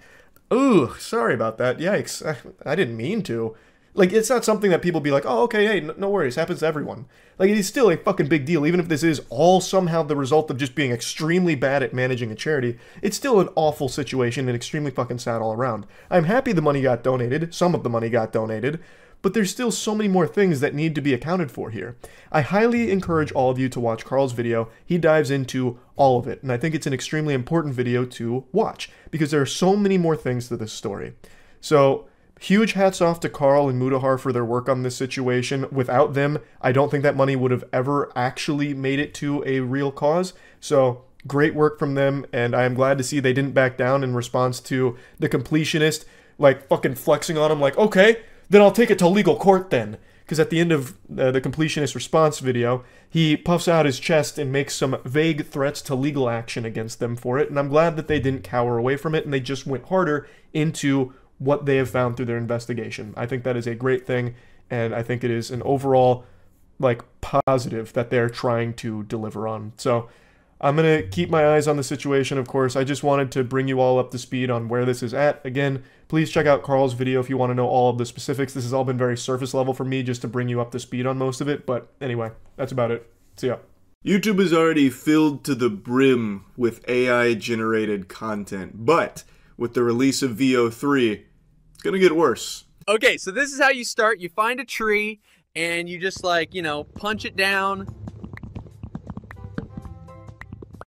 Ooh, sorry about that. Yikes, I didn't mean to. Like, it's not something that people be like, oh, okay, hey, no worries, happens to everyone. Like, it is still a fucking big deal, even if this is all somehow the result of just being extremely bad at managing a charity. It's still an awful situation and extremely fucking sad all around. I'm happy the money got donated, some of the money got donated, but there's still so many more things that need to be accounted for here. I highly encourage all of you to watch Carl's video. He dives into all of it, and I think it's an extremely important video to watch, because there are so many more things to this story. So, huge hats off to Carl and Mudahar for their work on this situation. Without them, I don't think that money would have ever actually made it to a real cause. So, great work from them, and I am glad to see they didn't back down in response to the Completionist, like, fucking flexing on him, like, okay, then I'll take it to legal court then. Because at the end of the Completionist response video, he puffs out his chest and makes some vague threats to legal action against them for it, and I'm glad that they didn't cower away from it, and they just went harder into what they have found through their investigation. I think that is a great thing, and I think it is an overall, like, positive that they're trying to deliver on. So, I'm going to keep my eyes on the situation, of course. I just wanted to bring you all up to speed on where this is at. Again, please check out Carl's video if you want to know all of the specifics. This has all been very surface level for me just to bring you up to speed on most of it, but anyway, that's about it. See ya. YouTube is already filled to the brim with AI-generated content, but with the release of VO3, it's gonna get worse. Okay, so this is how you start. You find a tree, and you just, like, you know, punch it down.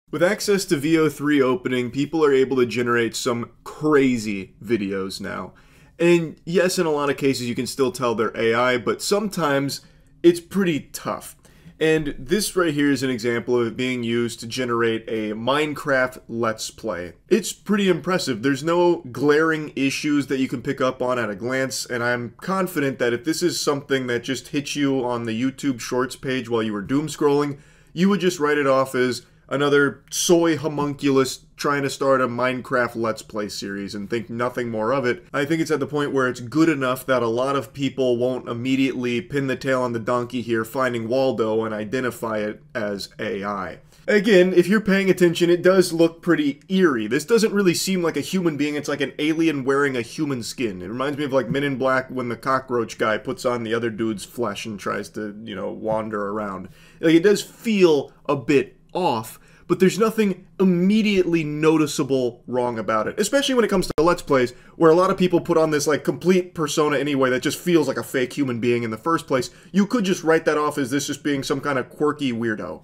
With access to VO3 opening, people are able to generate some crazy videos now. And yes, in a lot of cases you can still tell they're AI, but sometimes it's pretty tough. And this right here is an example of it being used to generate a Minecraft Let's Play. It's pretty impressive. There's no glaring issues that you can pick up on at a glance, and I'm confident that if this is something that just hits you on the YouTube Shorts page while you were doom scrolling, you would just write it off as another soy homunculus trying to start a Minecraft Let's Play series and think nothing more of it. I think it's at the point where it's good enough that a lot of people won't immediately pin the tail on the donkey here, finding Waldo, and identify it as AI. Again, if you're paying attention, it does look pretty eerie. This doesn't really seem like a human being, it's like an alien wearing a human skin. It reminds me of like Men in Black when the cockroach guy puts on the other dude's flesh and tries to, you know, wander around. Like, it does feel a bit off, but there's nothing immediately noticeable wrong about it. Especially when it comes to Let's Plays, where a lot of people put on this like complete persona anyway that just feels like a fake human being in the first place. You could just write that off as this just being some kind of quirky weirdo.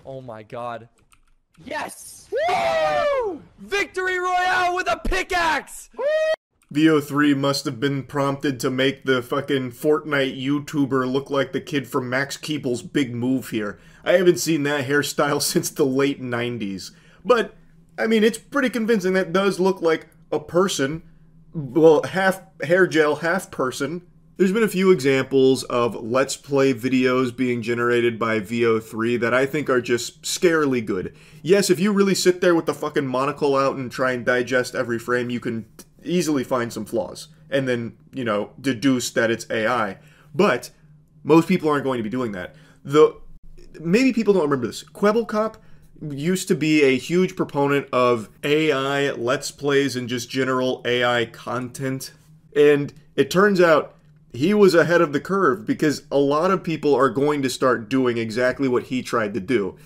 Oh my god. Yes! Woo! Victory Royale with a pickaxe! VO3 must have been prompted to make the fucking Fortnite YouTuber look like the kid from Max Keeble's Big Move here. I haven't seen that hairstyle since the late 90s. But, I mean, it's pretty convincing. That does look like a person. Well, half hair gel, half person. There's been a few examples of Let's Play videos being generated by VO3 that I think are just scarily good. Yes, if you really sit there with the fucking monocle out and try and digest every frame, you can easily find some flaws. And then, you know, deduce that it's AI. But most people aren't going to be doing that. Maybe people don't remember this. Kwebbelkop used to be a huge proponent of AI Let's Plays and just general AI content. And it turns out he was ahead of the curve because a lot of people are going to start doing exactly what he tried to do.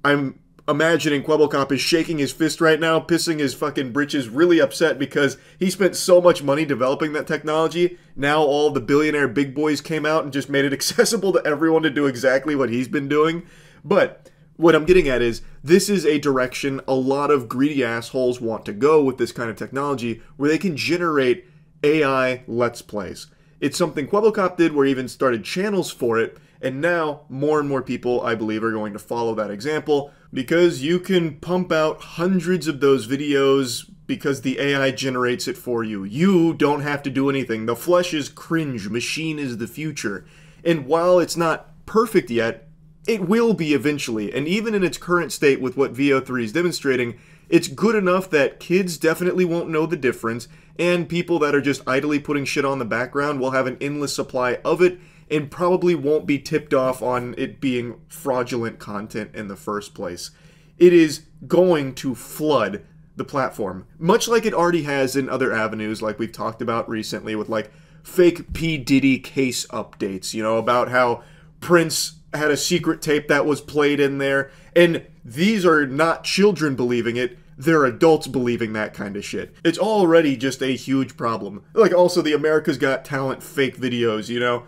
I'm imagining Kwebbelkop is shaking his fist right now, pissing his fucking britches, really upset because he spent so much money developing that technology. Now all the billionaire big boys came out and just made it accessible to everyone to do exactly what he's been doing. But what I'm getting at is, this is a direction a lot of greedy assholes want to go with this kind of technology, where they can generate AI Let's Plays. It's something Kwebbelkop did, where he even started channels for it, and now more and more people, I believe, are going to follow that example, because you can pump out hundreds of those videos because the AI generates it for you. You don't have to do anything. The flesh is cringe. Machine is the future. And while it's not perfect yet, it will be eventually. And even in its current state with what VO3 is demonstrating, it's good enough that kids definitely won't know the difference, and people that are just idly putting shit on the background will have an endless supply of it, and probably won't be tipped off on it being fraudulent content in the first place. It is going to flood the platform, much like it already has in other avenues, like we've talked about recently with like fake P. Diddy case updates, you know, about how Prince had a secret tape that was played in there, and these are not children believing it, they're adults believing that kind of shit. It's already just a huge problem. Like also the America's Got Talent fake videos, you know.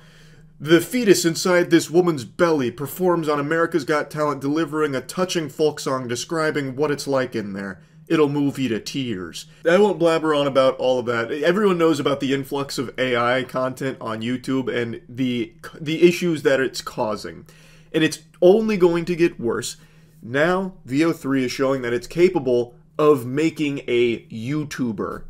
The fetus inside this woman's belly performs on America's Got Talent, delivering a touching folk song describing what it's like in there. It'll move you to tears. I won't blabber on about all of that. Everyone knows about the influx of AI content on YouTube and the issues that it's causing. And it's only going to get worse. Now, VO3 is showing that it's capable of making a YouTuber.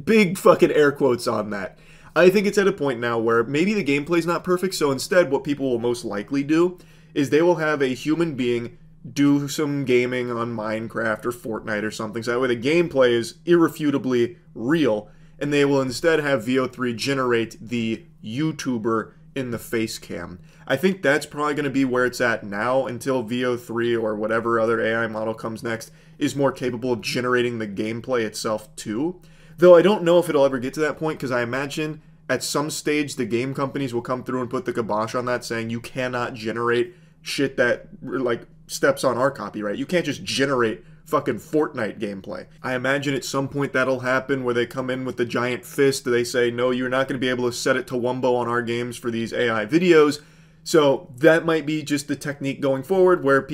Big fucking air quotes on that. I think it's at a point now where maybe the gameplay's not perfect, so instead what people will most likely do is they will have a human being do some gaming on Minecraft or Fortnite or something, so that way the gameplay is irrefutably real, and they will instead have VO3 generate the YouTuber in the face cam. I think that's probably going to be where it's at now until VO3 or whatever other AI model comes next is more capable of generating the gameplay itself too. Though I don't know if it'll ever get to that point, because I imagine at some stage the game companies will come through and put the kibosh on that, saying you cannot generate shit that like steps on our copyright. You can't just generate fucking Fortnite gameplay. I imagine at some point that'll happen where they come in with the giant fist. They say, no, you're not going to be able to set it to Wumbo on our games for these AI videos. So that might be just the technique going forward, where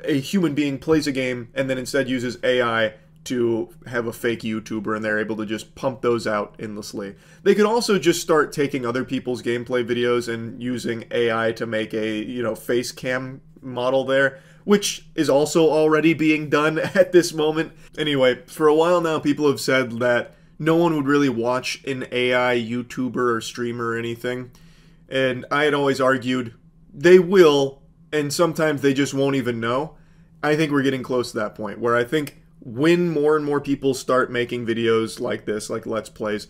a human being plays a game and then instead uses AI to have a fake YouTuber, and they're able to just pump those out endlessly. They could also just start taking other people's gameplay videos and using AI to make a, you know, face cam model there, which is also already being done at this moment. Anyway, for a while now, people have said that no one would really watch an AI YouTuber or streamer or anything, and I had always argued they will, and sometimes they just won't even know. I think we're getting close to that point where I think when more and more people start making videos like this, like Let's Plays,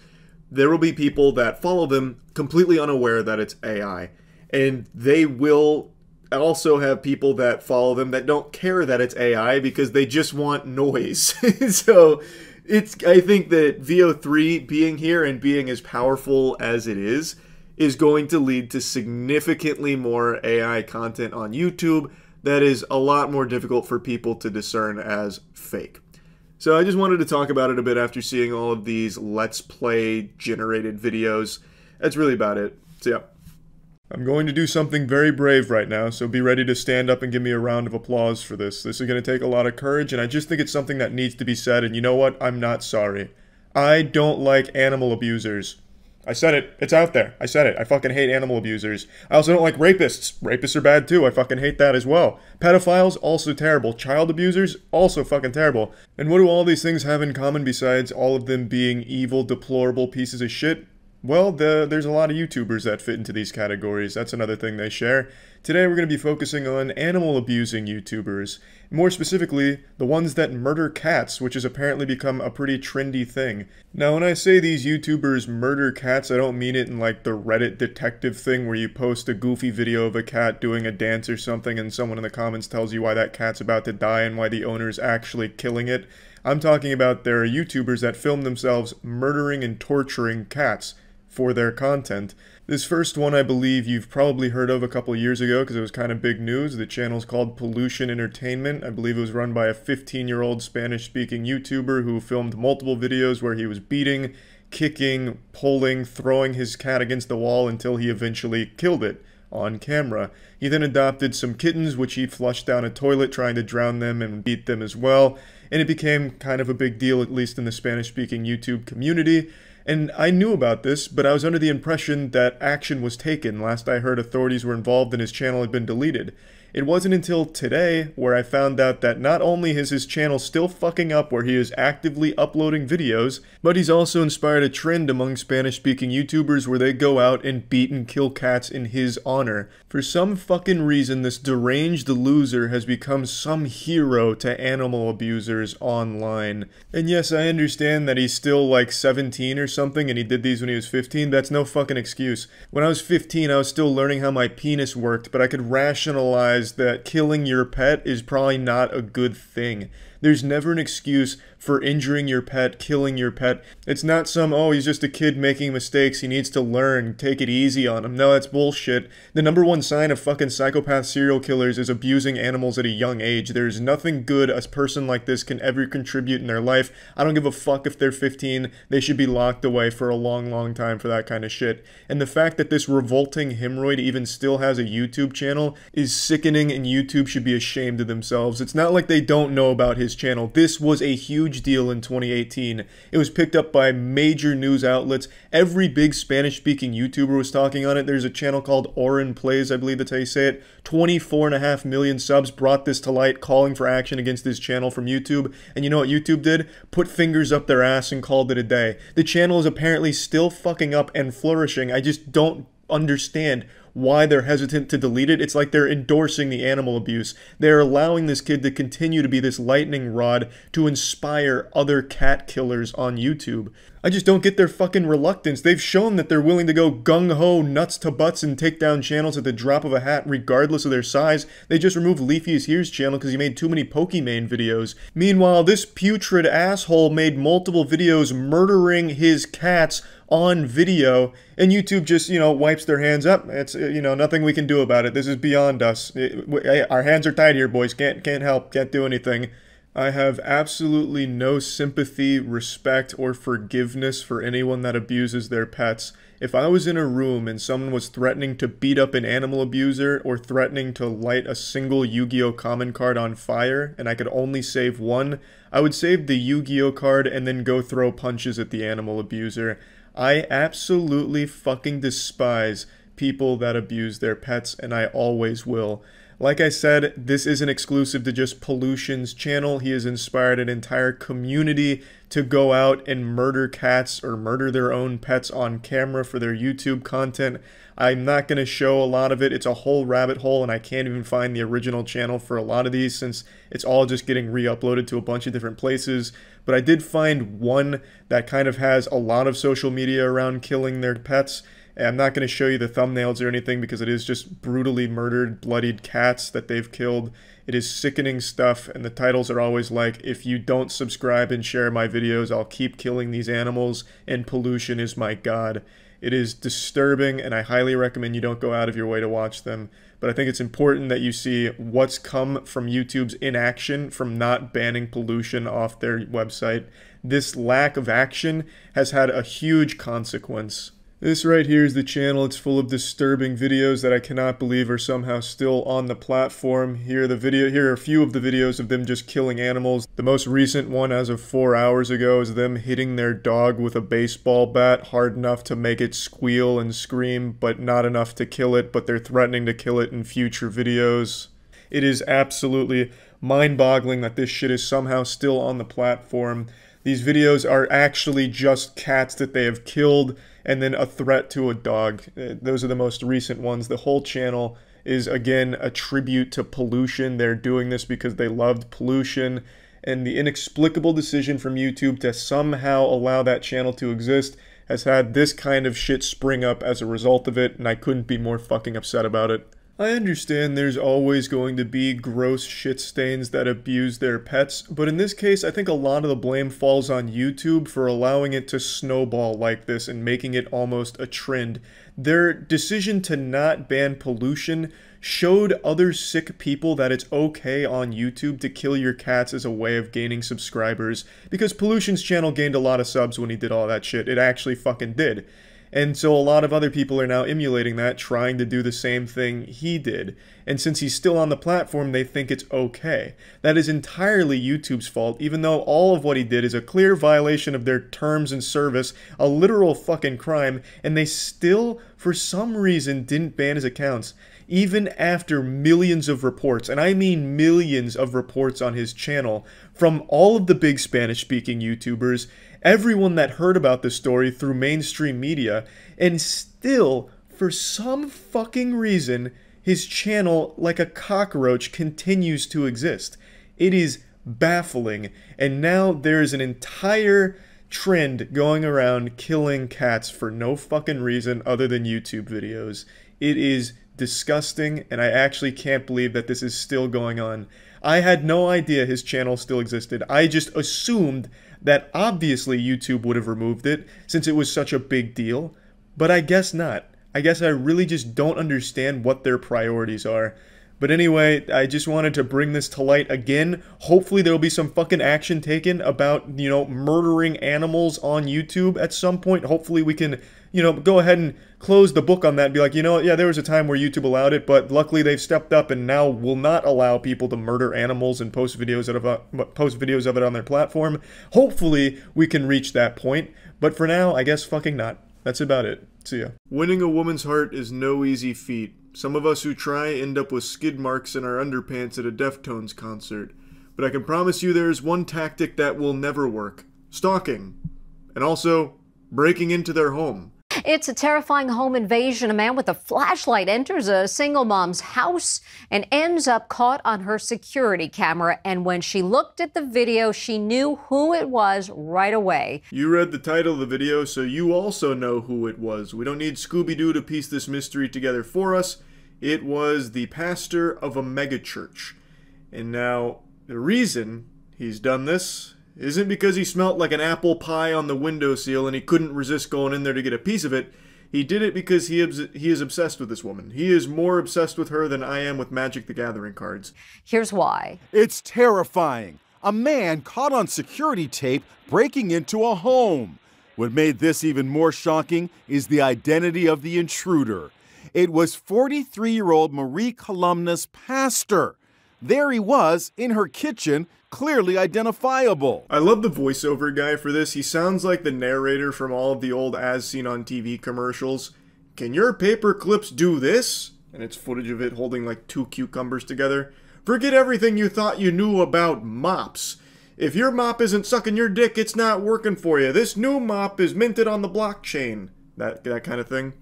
there will be people that follow them completely unaware that it's AI. And they will also have people that follow them that don't care that it's AI because they just want noise. So I think that VO3 being here and being as powerful as it is going to lead to significantly more AI content on YouTube that is a lot more difficult for people to discern as fake. So I just wanted to talk about it a bit after seeing all of these Let's Play generated videos. That's really about it. So yeah. I'm going to do something very brave right now, so be ready to stand up and give me a round of applause for this. This is going to take a lot of courage, and I just think it's something that needs to be said, and you know what? I'm not sorry. I don't like animal abusers. I said it. It's out there. I said it. I fucking hate animal abusers. I also don't like rapists. Rapists are bad too. I fucking hate that as well. Pedophiles, also terrible. Child abusers, also fucking terrible. And what do all these things have in common besides all of them being evil, deplorable pieces of shit? Well, there's a lot of YouTubers that fit into these categories. That's another thing they share. Today we're going to be focusing on animal abusing YouTubers. More specifically, the ones that murder cats, which has apparently become a pretty trendy thing. Now, when I say these YouTubers murder cats, I don't mean it in like the Reddit detective thing where you post a goofy video of a cat doing a dance or something and someone in the comments tells you why that cat's about to die and why the owner's actually killing it. I'm talking about there are YouTubers that film themselves murdering and torturing cats for their content. This first one I believe you've probably heard of a couple years ago because it was kind of big news. The channel's called Pollution Entertainment. I believe it was run by a 15-year-old Spanish-speaking YouTuber who filmed multiple videos where he was beating, kicking, pulling, throwing his cat against the wall until he eventually killed it on camera. He then adopted some kittens which he flushed down a toilet trying to drown them and beat them as well, and it became kind of a big deal, at least in the Spanish-speaking YouTube community. And I knew about this, but I was under the impression that action was taken. Last I heard, authorities were involved and his channel had been deleted. It wasn't until today where I found out that not only is his channel still fucking up where he is actively uploading videos, but he's also inspired a trend among Spanish-speaking YouTubers where they go out and beat and kill cats in his honor. For some fucking reason, this deranged loser has become some hero to animal abusers online. And yes, I understand that he's still like 17 or something and he did these when he was 15. That's no fucking excuse. When I was 15, I was still learning how my penis worked, but I could rationalize that killing your pet is probably not a good thing. There's never an excuse for injuring your pet, killing your pet. It's not some, oh, he's just a kid making mistakes, he needs to learn, take it easy on him. No, that's bullshit. The number one sign of fucking psychopath serial killers is abusing animals at a young age. There's nothing good a person like this can ever contribute in their life. I don't give a fuck if they're 15. They should be locked away for a long, long time for that kind of shit. And the fact that this revolting hemorrhoid even still has a YouTube channel is sickening, and YouTube should be ashamed of themselves. It's not like they don't know about his channel. This was a huge deal in 2018. It was picked up by major news outlets. Every big Spanish-speaking YouTuber was talking on it. There's a channel called Oren Plays, I believe that's how you say it. 24.5 million subs brought this to light, calling for action against his channel from YouTube. And you know what YouTube did? Put fingers up their ass and called it a day. The channel is apparently still fucking up and flourishing. I just don't understand why they're hesitant to delete it. It's like they're endorsing the animal abuse. They're allowing this kid to continue to be this lightning rod to inspire other cat killers on YouTube. I just don't get their fucking reluctance. They've shown that they're willing to go gung-ho, nuts to butts, and take down channels at the drop of a hat regardless of their size. They just removed Leafy is Here's channel because he made too many Pokemon videos. Meanwhile, this putrid asshole made multiple videos murdering his cats on video, and YouTube just, you know, wipes their hands up. It's, you know, nothing we can do about it. This is beyond us. Our hands are tied here, boys. Can't help, can't do anything. I have absolutely no sympathy, respect, or forgiveness for anyone that abuses their pets. If I was in a room and someone was threatening to beat up an animal abuser or threatening to light a single Yu-Gi-Oh common card on fire and I could only save one, I would save the Yu-Gi-Oh card and then go throw punches at the animal abuser. I absolutely fucking despise people that abuse their pets, and I always will. Like I said, this isn't exclusive to just Pollution's channel. He has inspired an entire community to go out and murder cats or murder their own pets on camera for their YouTube content. I'm not going to show a lot of it. It's a whole rabbit hole, and I can't even find the original channel for a lot of these since it's all just getting re-uploaded to a bunch of different places. But I did find one that kind of has a lot of social media around killing their pets. And I'm not going to show you the thumbnails or anything because it is just brutally murdered, bloodied cats that they've killed. It is sickening stuff, and the titles are always like, if you don't subscribe and share my videos, I'll keep killing these animals, and pollution is my god. It is disturbing, and I highly recommend you don't go out of your way to watch them. But I think it's important that you see what's come from YouTube's inaction from not banning pollution off their website. This lack of action has had a huge consequence. This right here is the channel. It's full of disturbing videos that I cannot believe are somehow still on the platform. Here are a few of the videos of them just killing animals. The most recent one as of 4 hours ago is them hitting their dog with a baseball bat hard enough to make it squeal and scream, but not enough to kill it, but they're threatening to kill it in future videos. It is absolutely mind-boggling that this shit is somehow still on the platform. These videos are actually just cats that they have killed, and then a threat to a dog. Those are the most recent ones. The whole channel is, again, a tribute to pollution. They're doing this because they loved pollution, and the inexplicable decision from YouTube to somehow allow that channel to exist has had this kind of shit spring up as a result of it, and I couldn't be more fucking upset about it. I understand there's always going to be gross shit stains that abuse their pets, but in this case I think a lot of the blame falls on YouTube for allowing it to snowball like this and making it almost a trend. Their decision to not ban pollution showed other sick people that it's okay on YouTube to kill your cats as a way of gaining subscribers, because Pollution's channel gained a lot of subs when he did all that shit. It actually fucking did. And so a lot of other people are now emulating that, trying to do the same thing he did. And since he's still on the platform, they think it's okay. That is entirely YouTube's fault, even though all of what he did is a clear violation of their terms and service, a literal fucking crime, and they still, for some reason, didn't ban his accounts. Even after millions of reports, and I mean millions of reports on his channel, from all of the big Spanish-speaking YouTubers, everyone that heard about this story through mainstream media, and still, for some fucking reason, his channel, like a cockroach, continues to exist. It is baffling, and now there is an entire trend going around killing cats for no fucking reason other than YouTube videos. It is disgusting, and I actually can't believe that this is still going on. I had no idea his channel still existed. I just assumed that obviously YouTube would have removed it since it was such a big deal, but I guess not. I guess I really just don't understand what their priorities are. But anyway, I just wanted to bring this to light again. Hopefully there will be some fucking action taken about, you know, murdering animals on YouTube at some point. Hopefully we can, you know, go ahead and close the book on that and be like, you know, yeah, there was a time where YouTube allowed it, but luckily they've stepped up and now will not allow people to murder animals and post videos of it on their platform. Hopefully we can reach that point, but for now, I guess fucking not. That's about it. See ya. Winning a woman's heart is no easy feat. Some of us who try end up with skid marks in our underpants at a Deftones concert. But I can promise you there is one tactic that will never work. Stalking. And also, breaking into their home. It's a terrifying home invasion. A man with a flashlight enters a single mom's house and ends up caught on her security camera. And when she looked at the video, she knew who it was right away. You read the title of the video, so you also know who it was. We don't need Scooby-Doo to piece this mystery together for us. It was the pastor of a megachurch. And now, the reason he's done this isn't because he smelt like an apple pie on the windowsill and he couldn't resist going in there to get a piece of it. He did it because he is obsessed with this woman. He is more obsessed with her than I am with Magic the Gathering cards. Here's why. It's terrifying. A man caught on security tape breaking into a home. What made this even more shocking is the identity of the intruder. It was 43-year-old Marie Columna's pastor. There he was in her kitchen, clearly identifiable. I love the voiceover guy for this. He sounds like the narrator from all of the old As Seen on TV commercials. Can your paper clips do this? and it's footage of it holding like 2 cucumbers together. Forget everything you thought you knew about mops. If your mop isn't sucking your dick, it's not working for you. This new mop is minted on the blockchain. That kind of thing.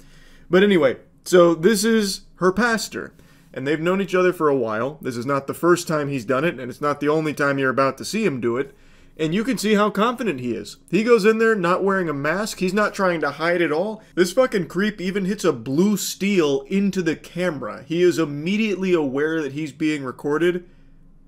But anyway, so this is her pastor, and they've known each other for a while. This is not the first time he's done it, and it's not the only time you're about to see him do it. And you can see how confident he is. He goes in there not wearing a mask. He's not trying to hide it all. This fucking creep even hits a blue steel into the camera. He is immediately aware that he's being recorded.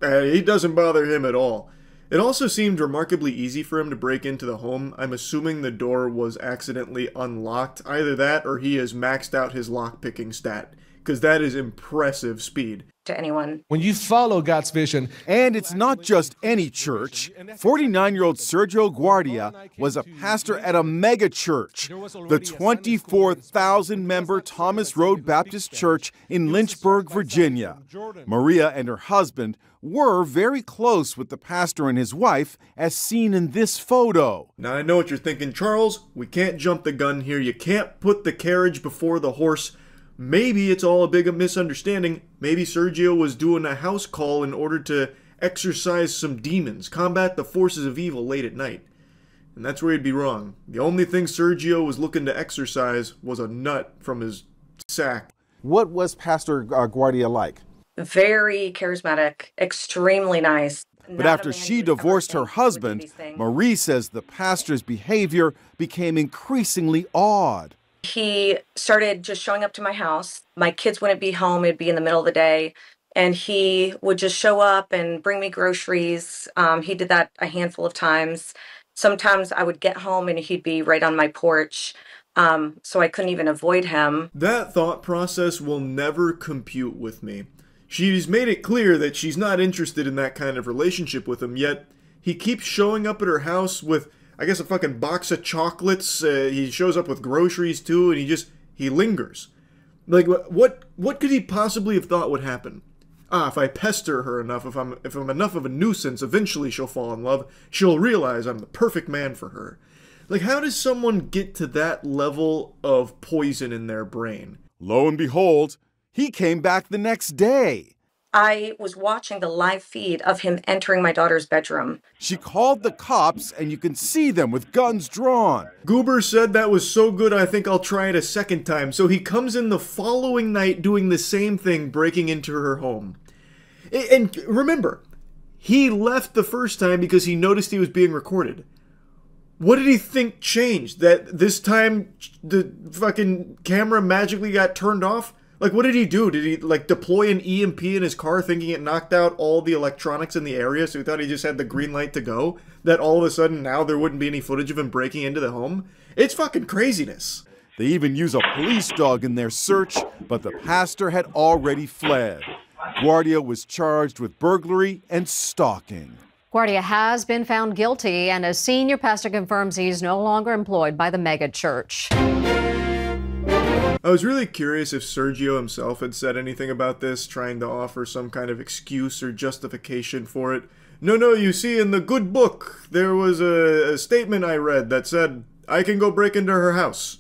It doesn't bother him at all. It also seemed remarkably easy for him to break into the home. I'm assuming the door was accidentally unlocked. Either that or he has maxed out his lockpicking stat, because that is impressive speed. To anyone. When you follow God's vision. And it's not just any church. 49-year-old Sergio Guardia was a pastor at a mega church, the 24,000-member Thomas Road Baptist Church in Lynchburg, Virginia. Maria and her husband were very close with the pastor and his wife, as seen in this photo. Now I know what you're thinking, Charles. We can't jump the gun here. You can't put the carriage before the horse. Maybe it's all a big misunderstanding. Maybe Sergio was doing a house call in order to exorcise some demons, combat the forces of evil late at night. And that's where he'd be wrong. The only thing Sergio was looking to exorcise was a nut from his sack. What was Pastor Guardia like? Very charismatic, extremely nice. But after she divorced her husband, Marie says the pastor's behavior became increasingly odd. He started just showing up to my house. My kids wouldn't be home. It'd be in the middle of the day. And he would just show up and bring me groceries. He did that a handful of times. Sometimes I would get home and he'd be right on my porch. So I couldn't even avoid him. That thought process will never compute with me. She's made it clear that she's not interested in that kind of relationship with him, yet he keeps showing up at her house with, I guess, a fucking box of chocolates. He shows up with groceries too, and he lingers. Like, what could he possibly have thought would happen? If I pester her enough, if I'm enough of a nuisance, eventually she'll fall in love. She'll realize I'm the perfect man for her. Like, how does someone get to that level of poison in their brain? Lo and behold, he came back the next day. I was watching the live feed of him entering my daughter's bedroom. She called the cops, and you can see them with guns drawn. Goober said that was so good, I think I'll try it a second time. So he comes in the following night doing the same thing, breaking into her home. And remember, he left the first time because he noticed he was being recorded. What did he think changed? That this time the fucking camera magically got turned off? Like, what did he do? Did he, like, deploy an EMP in his car thinking it knocked out all the electronics in the area, so he thought he just had the green light to go? That all of a sudden now there wouldn't be any footage of him breaking into the home? It's fucking craziness. They even use a police dog in their search, but the pastor had already fled. Guardia was charged with burglary and stalking. Guardia has been found guilty, and a senior pastor confirms he's no longer employed by the mega church. I was really curious if Sergio himself had said anything about this, trying to offer some kind of excuse or justification for it. No, you see, in the good book, there was a statement I read that said, I can go break into her house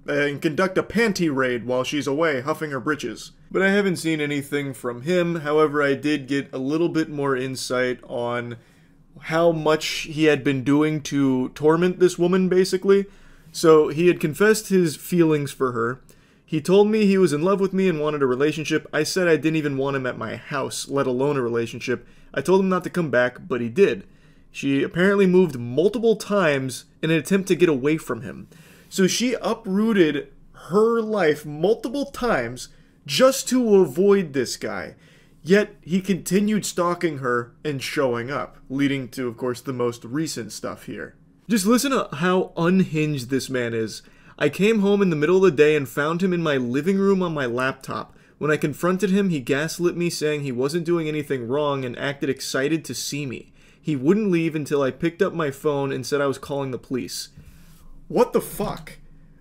and conduct a panty raid while she's away huffing her britches. But I haven't seen anything from him. However, I did get a little bit more insight on how much he had been doing to torment this woman, basically. So he had confessed his feelings for her. He told me he was in love with me and wanted a relationship. I said I didn't even want him at my house, let alone a relationship. I told him not to come back, but he did. She apparently moved multiple times in an attempt to get away from him. So she uprooted her life multiple times just to avoid this guy. Yet he continued stalking her and showing up, leading to, of course, the most recent stuff here. Just listen to how unhinged this man is. I came home in the middle of the day and found him in my living room on my laptop. When I confronted him, he gaslit me, saying he wasn't doing anything wrong and acted excited to see me. He wouldn't leave until I picked up my phone and said I was calling the police. What the fuck?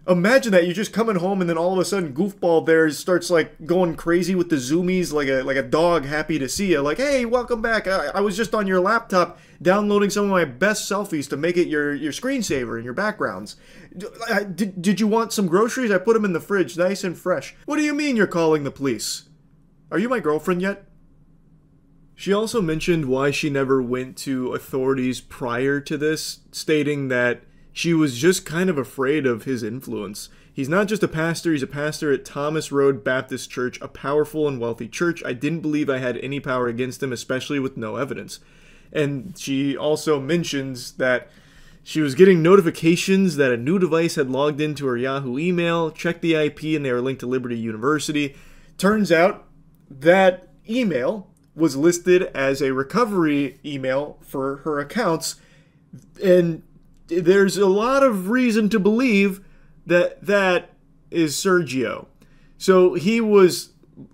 Imagine that, you're just coming home and then all of a sudden goofball there starts like going crazy with the zoomies like a dog happy to see you. Like, hey, welcome back. I was just on your laptop downloading some of my best selfies to make it your screensaver and your backgrounds. Did you want some groceries? I put them in the fridge, nice and fresh. What do you mean you're calling the police? Are you my girlfriend yet? She also mentioned why she never went to authorities prior to this, stating that she was just kind of afraid of his influence. He's not just a pastor, he's a pastor at Thomas Road Baptist Church, a powerful and wealthy church. I didn't believe I had any power against him, especially with no evidence. And she also mentions that she was getting notifications that a new device had logged into her Yahoo email, checked the IP, and they were linked to Liberty University. Turns out that email was listed as a recovery email for her accounts, and there's a lot of reason to believe that that is Sergio. So he was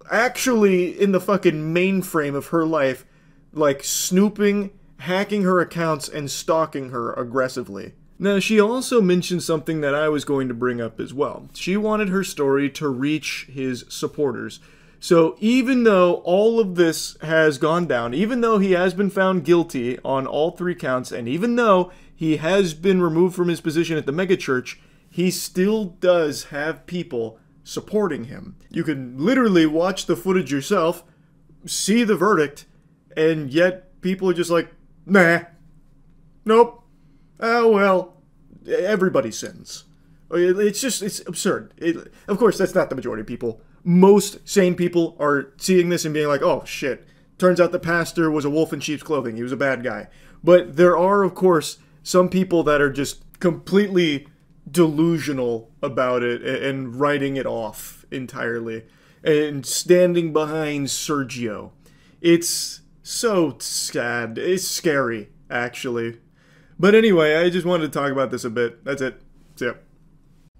actually in the fucking mainframe of her life, like snooping, hacking her accounts, and stalking her aggressively. Now, she also mentioned something that I was going to bring up as well. She wanted her story to reach his supporters. So even though all of this has gone down, even though he has been found guilty on all 3 counts, and even though he has been removed from his position at the megachurch, he still does have people supporting him. You can literally watch the footage yourself, see the verdict, and yet people are just like, nah, nope, oh well, everybody sins. It's absurd. Of course, that's not the majority of people. Most sane people are seeing this and being like, oh shit, turns out the pastor was a wolf in sheep's clothing, he was a bad guy. But there are, of course, some people that are just completely delusional about it and writing it off entirely and standing behind Sergio. It's so sad. It's scary, actually. But anyway, I just wanted to talk about this a bit. That's it. So,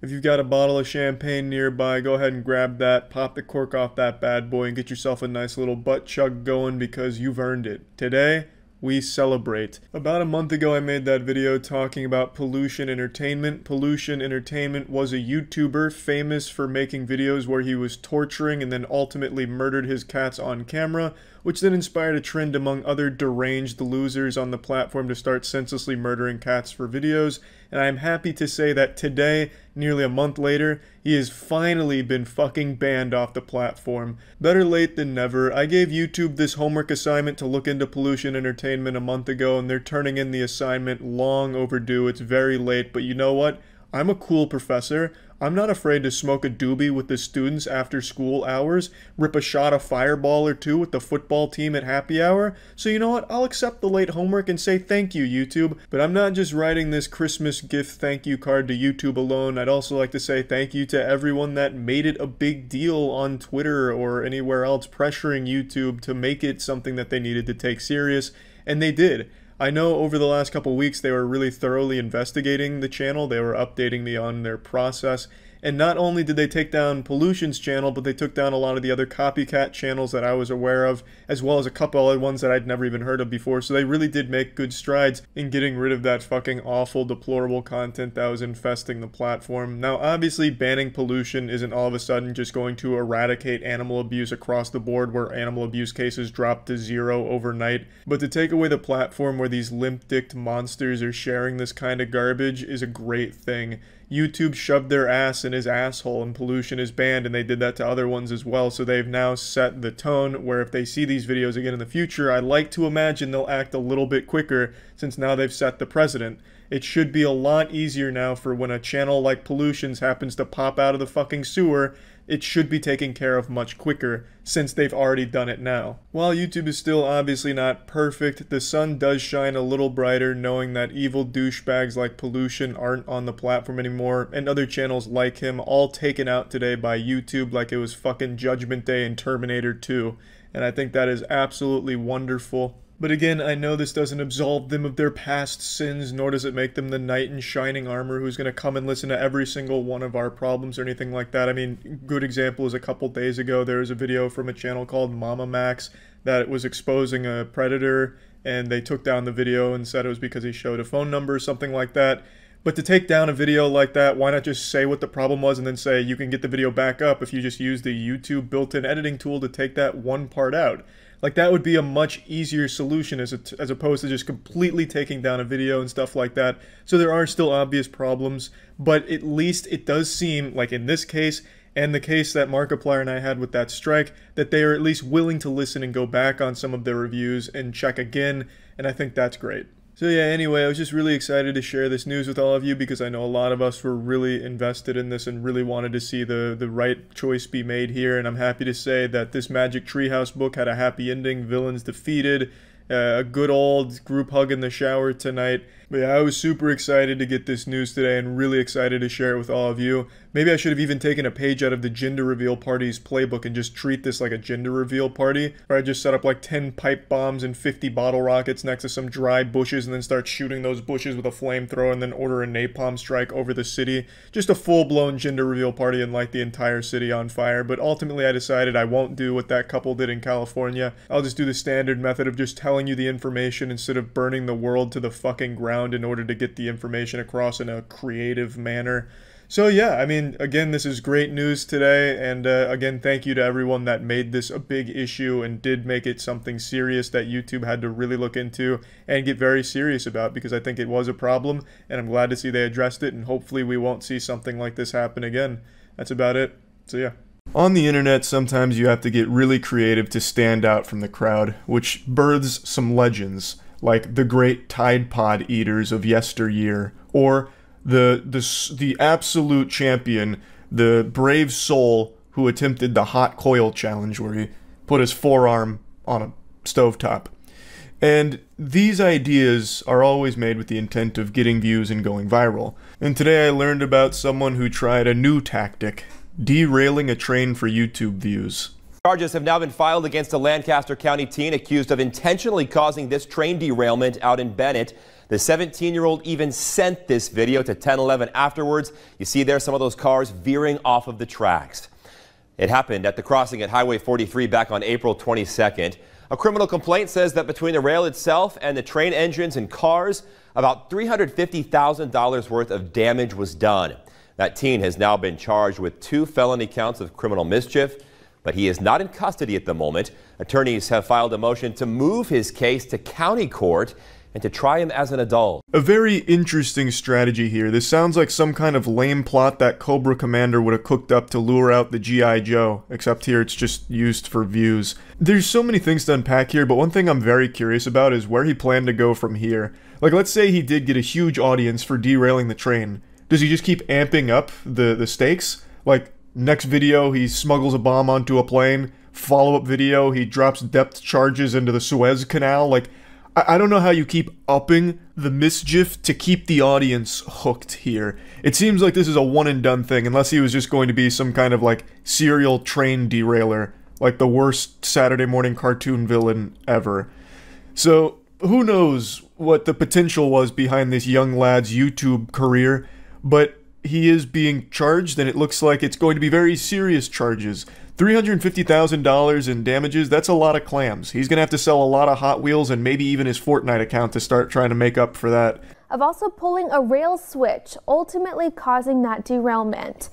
if you've got a bottle of champagne nearby, go ahead and grab that, pop the cork off that bad boy, and get yourself a nice little butt chug going because you've earned it. Today, we celebrate. About a month ago, I made that video talking about Pollution Entertainment. Pollution Entertainment was a YouTuber famous for making videos where he was torturing and then ultimately murdered his cats on camera, which then inspired a trend among other deranged losers on the platform to start senselessly murdering cats for videos. And I'm happy to say that today, nearly a month later, he has finally been fucking banned off the platform. Better late than never. I gave YouTube this homework assignment to look into Pollution Entertainment a month ago, and they're turning in the assignment long overdue. It's very late, but you know what? I'm a cool professor. I'm not afraid to smoke a doobie with the students after school hours, rip a shot of Fireball or two with the football team at happy hour. So you know what? I'll accept the late homework and say thank you, YouTube. But I'm not just writing this Christmas gift thank you card to YouTube alone. I'd also like to say thank you to everyone that made it a big deal on Twitter or anywhere else, pressuring YouTube to make it something that they needed to take serious. And they did. I know over the last couple weeks they were really thoroughly investigating the channel. They were updating me on their process. And not only did they take down Pollution's channel, but they took down a lot of the other copycat channels that I was aware of, as well as a couple other ones that I'd never even heard of before. So they really did make good strides in getting rid of that fucking awful, deplorable content that was infesting the platform. Now, obviously, banning Pollution isn't all of a sudden just going to eradicate animal abuse across the board, where animal abuse cases drop to 0 overnight. But to take away the platform where these limp-dicked monsters are sharing this kind of garbage is a great thing. YouTube shoved their ass in his asshole and Pollution is banned, and they did that to other ones as well, so they've now set the tone where if they see these videos again in the future, I like to imagine they'll act a little bit quicker since now they've set the precedent. It should be a lot easier now for when a channel like Pollution's happens to pop out of the fucking sewer. It should be taken care of much quicker, since they've already done it now. While YouTube is still obviously not perfect, the sun does shine a little brighter knowing that evil douchebags like Pollution aren't on the platform anymore, and other channels like him all taken out today by YouTube like it was fucking Judgment Day and Terminator 2, and I think that is absolutely wonderful. But again, I know this doesn't absolve them of their past sins, nor does it make them the knight in shining armor who's going to come and listen to every single one of our problems or anything like that. I mean, good example is a couple days ago, there was a video from a channel called Mama Max that was exposing a predator, and they took down the video and said it was because he showed a phone number or something like that. But to take down a video like that, why not just say what the problem was and then say you can get the video back up if you just use the YouTube built-in editing tool to take that one part out. Like, that would be a much easier solution as opposed to just completely taking down a video and stuff like that. So there are still obvious problems, but at least it does seem like in this case, and the case that Markiplier and I had with that strike, that they are at least willing to listen and go back on some of their reviews and check again, and I think that's great. So yeah, anyway, I was just really excited to share this news with all of you because I know a lot of us were really invested in this and really wanted to see the right choice be made here, and I'm happy to say that this Magic Treehouse book had a happy ending, villains defeated, a good old group hug in the shower tonight. But yeah, I was super excited to get this news today and really excited to share it with all of you. Maybe I should have even taken a page out of the gender reveal party's playbook and just treat this like a gender reveal party, where I just set up like 10 pipe bombs and 50 bottle rockets next to some dry bushes and then start shooting those bushes with a flamethrower and then order a napalm strike over the city. Just a full-blown gender reveal party and light the entire city on fire. But ultimately I decided I won't do what that couple did in California. I'll just do the standard method of just telling you the information instead of burning the world to the fucking ground in order to get the information across in a creative manner. So yeah, I mean, again, this is great news today, and again, thank you to everyone that made this a big issue and did make it something serious that YouTube had to really look into and get very serious about, because I think it was a problem, and I'm glad to see they addressed it, and hopefully we won't see something like this happen again. That's about it. So yeah. On the internet, sometimes you have to get really creative to stand out from the crowd, which births some legends, like the great Tide Pod eaters of yesteryear, or the absolute champion, the brave soul who attempted the hot coil challenge where he put his forearm on a stovetop. And these ideas are always made with the intent of getting views and going viral. And today I learned about someone who tried a new tactic, derailing a train for YouTube views. Charges have now been filed against a Lancaster County teen accused of intentionally causing this train derailment out in Bennett. The 17-year-old even sent this video to 1011 afterwards. You see there some of those cars veering off of the tracks. It happened at the crossing at Highway 43 back on April 22nd. A criminal complaint says that between the rail itself and the train engines and cars, about $350,000 worth of damage was done. That teen has now been charged with 2 felony counts of criminal mischief, but he is not in custody at the moment. Attorneys have filed a motion to move his case to county court and to try him as an adult. A very interesting strategy here. This sounds like some kind of lame plot that Cobra Commander would have cooked up to lure out the G.I. Joe, except here it's just used for views. There's so many things to unpack here, but one thing I'm very curious about is where he planned to go from here. Like, let's say he did get a huge audience for derailing the train. Does he just keep amping up the stakes? Like, next video he smuggles a bomb onto a plane, follow-up video he drops depth charges into the Suez Canal. Like, I don't know how you keep upping the mischief to keep the audience hooked here. It seems like this is a one-and-done thing, unless he was just going to be some kind of, like, serial train derailer, like the worst Saturday morning cartoon villain ever. So, who knows what the potential was behind this young lad's YouTube career, but he is being charged, and it looks like it's going to be very serious charges. $350,000 in damages, that's a lot of clams. He's going to have to sell a lot of Hot Wheels and maybe even his Fortnite account to start trying to make up for that. Of also pulling a rail switch, ultimately causing that derailment.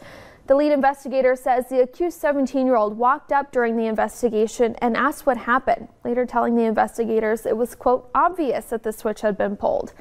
The lead investigator says the accused 17-year-old walked up during the investigation and asked what happened, later telling the investigators it was, quote, obvious that the switch had been pulled,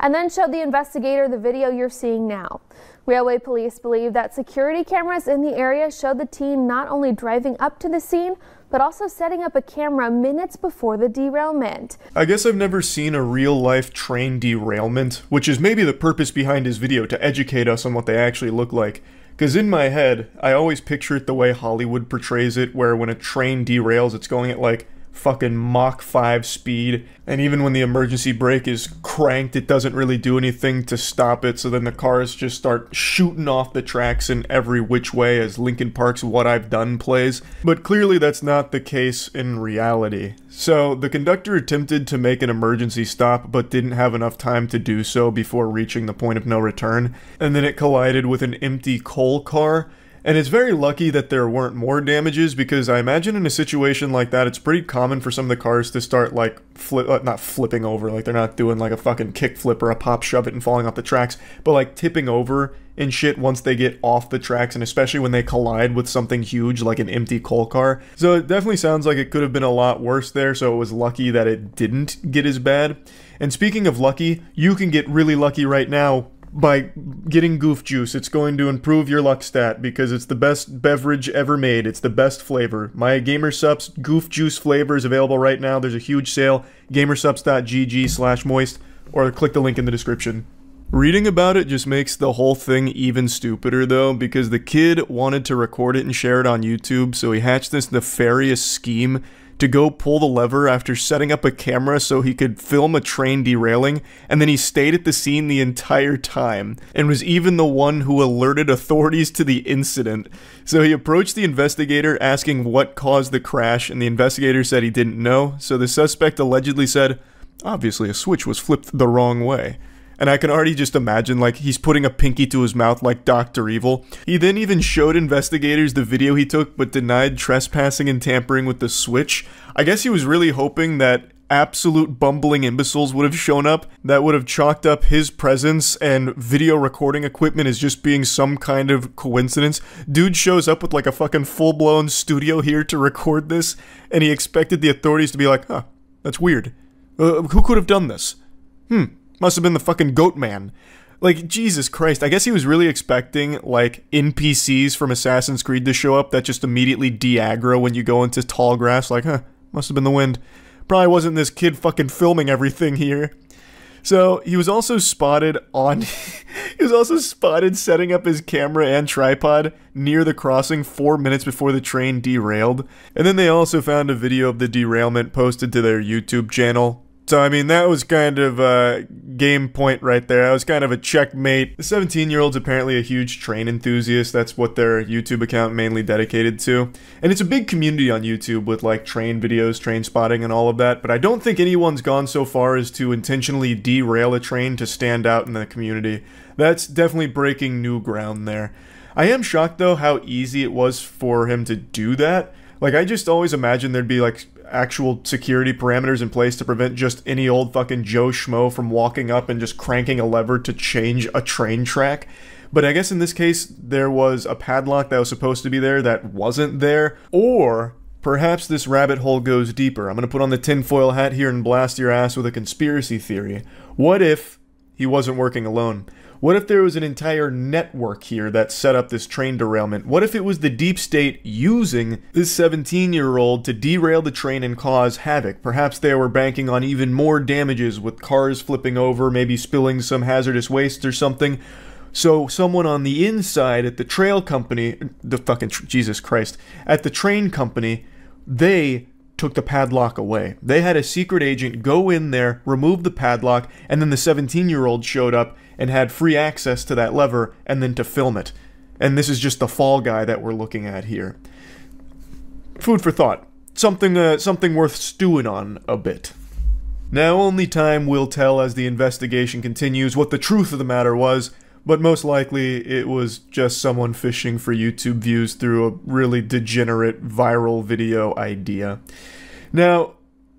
and then showed the investigator the video you're seeing now. Railway police believe that security cameras in the area showed the teen not only driving up to the scene, but also setting up a camera minutes before the derailment. I guess I've never seen a real-life train derailment, which is maybe the purpose behind his video, to educate us on what they actually look like. Because in my head, I always picture it the way Hollywood portrays it, where when a train derails, it's going at like fucking Mach 5 speed, and even when the emergency brake is cranked, it doesn't really do anything to stop it, so then the cars just start shooting off the tracks in every which way as Linkin Park's What I've Done plays. But clearly that's not the case in reality. So the conductor attempted to make an emergency stop, but didn't have enough time to do so before reaching the point of no return, and then it collided with an empty coal car, And it's very lucky that there weren't more damages, because I imagine in a situation like that, it's pretty common for some of the cars to start, like, not flipping over, like, they're not doing, like, a fucking kick flip or a pop shove it and falling off the tracks, but, like, tipping over and shit once they get off the tracks, and especially when they collide with something huge, like an empty coal car. So it definitely sounds like it could have been a lot worse there, so it was lucky that it didn't get as bad. And speaking of lucky, you can get really lucky right now by getting Goof Juice. It's going to improve your luck stat because it's the best beverage ever made. It's the best flavor. My GamerSupps Goof Juice flavor is available right now. There's a huge sale. gamersupps.gg/moist, or click the link in the description. Reading about it just makes the whole thing even stupider though, because the kid wanted to record it and share it on YouTube, so he hatched this nefarious scheme to go pull the lever after setting up a camera so he could film a train derailing, and then he stayed at the scene the entire time, and was even the one who alerted authorities to the incident. So he approached the investigator asking what caused the crash, and the investigator said he didn't know, so the suspect allegedly said, "Obviously a switch was flipped the wrong way." And I can already just imagine, like, he's putting a pinky to his mouth like Dr. Evil. He then even showed investigators the video he took, but denied trespassing and tampering with the switch. I guess he was really hoping that absolute bumbling imbeciles would have shown up that would have chalked up his presence and video recording equipment as just being some kind of coincidence. Dude shows up with like a fucking full-blown studio here to record this, and he expected the authorities to be like, huh, that's weird. Who could have done this? Must have been the fucking goat man. Like, Jesus Christ, I guess he was really expecting, like, NPCs from Assassin's Creed to show up that just immediately de-aggro when you go into tall grass, like, huh, must have been the wind. Probably wasn't this kid fucking filming everything here. So, he was also spotted on... he was also spotted setting up his camera and tripod near the crossing 4 minutes before the train derailed. And then they also found a video of the derailment posted to their YouTube channel. So, I mean, that was kind of a game point right there. That was kind of a checkmate. The 17-year-old's apparently a huge train enthusiast. That's what their YouTube account mainly dedicated to. And it's a big community on YouTube with, like, train videos, train spotting, and all of that. But I don't think anyone's gone so far as to intentionally derail a train to stand out in the community. That's definitely breaking new ground there. I am shocked, though, how easy it was for him to do that. Like, I just always imagined there'd be, like, actual security parameters in place to prevent just any old fucking Joe Schmo from walking up and just cranking a lever to change a train track. But I guess in this case, there was a padlock that was supposed to be there that wasn't there. Or perhaps this rabbit hole goes deeper. I'm gonna put on the tinfoil hat here and blast your ass with a conspiracy theory. What if he wasn't working alone? What if there was an entire network here that set up this train derailment? What if it was the deep state using this 17-year-old to derail the train and cause havoc? Perhaps they were banking on even more damages with cars flipping over, maybe spilling some hazardous waste or something. So someone on the inside at the trail company, Jesus Christ, at the train company, they took the padlock away. They had a secret agent go in there, remove the padlock, and then the 17-year-old showed up and had free access to that lever and then to film it. And this is just the fall guy that we're looking at here. Food for thought. Something worth stewing on a bit. Now only time will tell as the investigation continues what the truth of the matter was, but most likely it was just someone fishing for YouTube views through a really degenerate viral video idea. Now,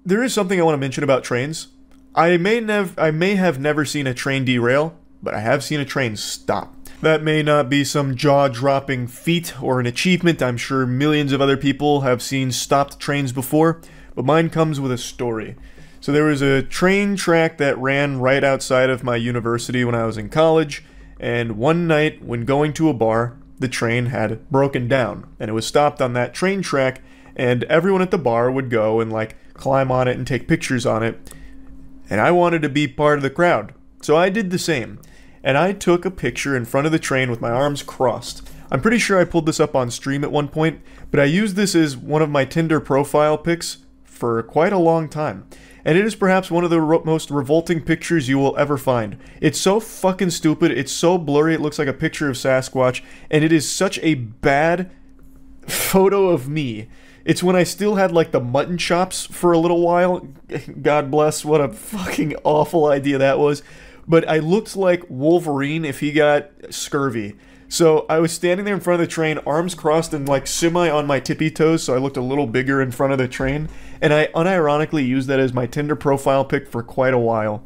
there is something I want to mention about trains. I may have never seen a train derail, but I have seen a train stop. That may not be some jaw-dropping feat or an achievement. I'm sure millions of other people have seen stopped trains before, but mine comes with a story. So there was a train track that ran right outside of my university when I was in college, and one night when going to a bar, the train had broken down, and it was stopped on that train track, and everyone at the bar would go and, like, climb on it and take pictures on it, and I wanted to be part of the crowd. So I did the same, and I took a picture in front of the train with my arms crossed. I'm pretty sure I pulled this up on stream at one point, but I used this as one of my Tinder profile pics for quite a long time. And it is perhaps one of the most revolting pictures you will ever find. It's so fucking stupid, it's so blurry, it looks like a picture of Sasquatch, and it is such a bad photo of me. It's when I still had, like, the mutton chops for a little while. God bless, what a fucking awful idea that was. But I looked like Wolverine if he got scurvy. So I was standing there in front of the train, arms crossed and like semi on my tippy toes, so I looked a little bigger in front of the train. And I unironically used that as my Tinder profile pic for quite a while.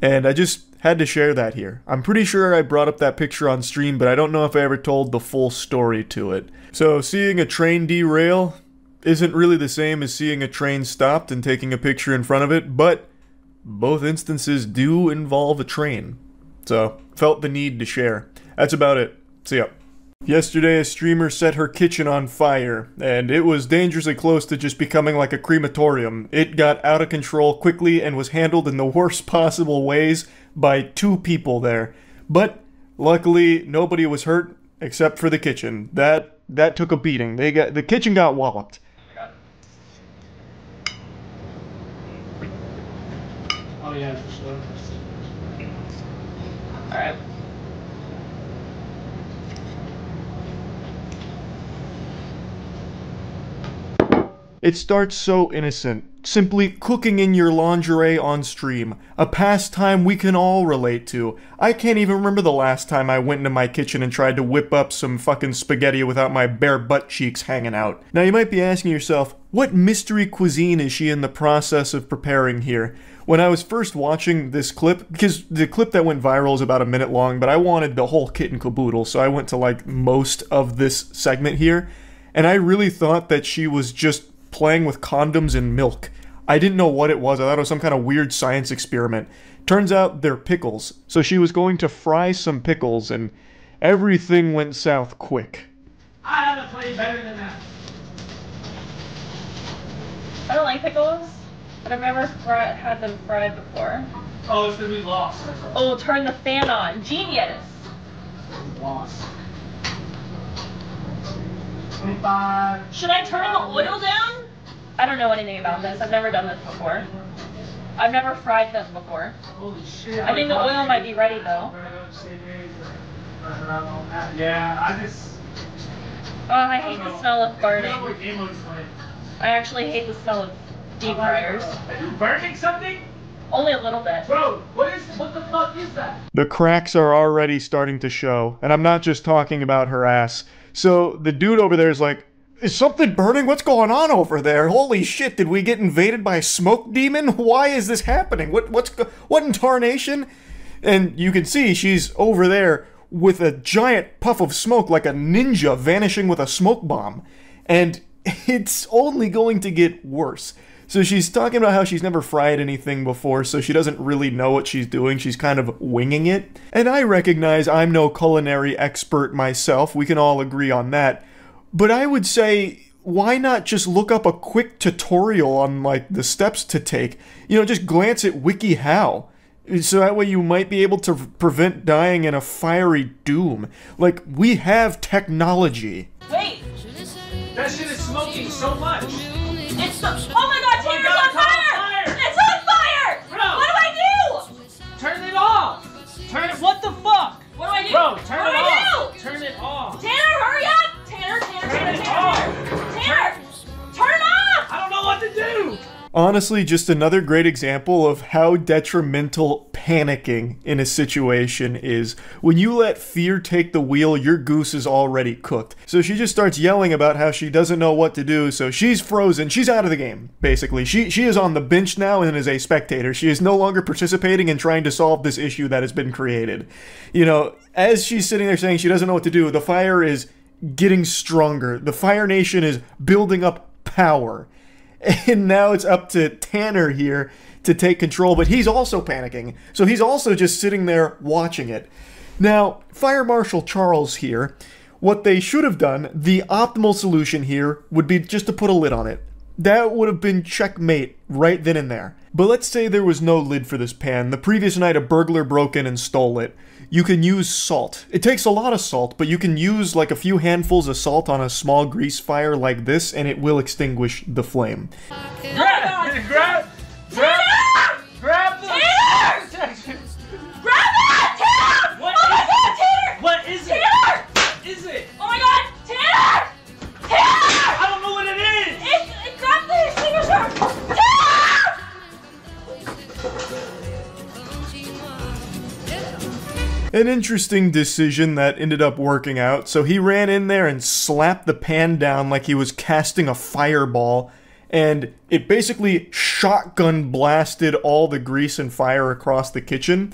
And I just had to share that here. I'm pretty sure I brought up that picture on stream, but I don't know if I ever told the full story to it. So seeing a train derail isn't really the same as seeing a train stopped and taking a picture in front of it, but both instances do involve a train. So, felt the need to share. That's about it. See ya. Yesterday, a streamer set her kitchen on fire, and it was dangerously close to just becoming like a crematorium. It got out of control quickly and was handled in the worst possible ways by 2 people there. But, luckily, nobody was hurt except for the kitchen. That took a beating. The kitchen got walloped. Oh yeah, for sure. Alright. It starts so innocent, simply cooking in your lingerie on stream, a pastime we can all relate to. I can't even remember the last time I went into my kitchen and tried to whip up some fucking spaghetti without my bare butt cheeks hanging out. Now you might be asking yourself, what mystery cuisine is she in the process of preparing here? When I was first watching this clip, because the clip that went viral is about a minute long, but I wanted the whole kit and caboodle, so I went to like most of this segment here, and I really thought that she was just playing with condoms and milk. I didn't know what it was. I thought it was some kind of weird science experiment. Turns out they're pickles. So she was going to fry some pickles and everything went south quick. I have a play better than that. I don't like pickles, but I've never had them fried before. Oh, it's gonna be lost. Oh, turn the fan on. Genius. Lost. 25. Should I turn the oil down? I don't know anything about this. I've never done this before. I've never fried them before. Holy shit. I think the oil might be ready though. Yeah, I just... Oh, I hate the smell of burning. I actually hate the smell of deep fryers. Are you burning something? Only a little bit. Bro, what the fuck is that? The cracks are already starting to show, and I'm not just talking about her ass. So the dude over there is like, is something burning? What's going on over there? Holy shit, did we get invaded by a smoke demon? Why is this happening? What in tarnation? And you can see she's over there with a giant puff of smoke like a ninja vanishing with a smoke bomb. And it's only going to get worse. So she's talking about how she's never fried anything before, so she doesn't really know what she's doing. She's kind of winging it. And I recognize I'm no culinary expert myself. We can all agree on that. But I would say, why not just look up a quick tutorial on, like, the steps to take? You know, just glance at WikiHow. So that way you might be able to prevent dying in a fiery doom. Like, we have technology. Wait! That shit is smoking so much! It's so... Oh my god, Tanner's on fire! It's on fire! Bro! What do I do? Turn it off! Turn it... What the fuck? What do I do? Bro, turn it off! Turn it off! Tanner, hurry up! Tanner! Tanner, turn off! I don't know what to do! Honestly, just another great example of how detrimental panicking in a situation is. When you let fear take the wheel, your goose is already cooked. So she just starts yelling about how she doesn't know what to do, so she's frozen. She's out of the game, basically. She is on the bench now and is a spectator. She is no longer participating in trying to solve this issue that has been created. You know, as she's sitting there saying she doesn't know what to do, the fire is getting stronger. The Fire Nation is building up power. And now it's up to Tanner here to take control, but he's also panicking. So he's also just sitting there watching it. Now, Fire Marshal Charles here, what they should have done, the optimal solution here, would be just to put a lid on it. That would have been checkmate right then and there. But let's say there was no lid for this pan. The previous night a burglar broke in and stole it. You can use salt. It takes a lot of salt, but you can use like a few handfuls of salt on a small grease fire like this, and it will extinguish the flame. Grab the... Grab the... Tanner! Grab that! Tanner! Oh my god, Tanner! What is it? Tanner! What is it? Oh my god, Tanner! Tanner! I don't know what it is! It's grab the extinguisher! Tanner! An interesting decision that ended up working out. So he ran in there and slapped the pan down like he was casting a fireball, and it basically shotgun blasted all the grease and fire across the kitchen.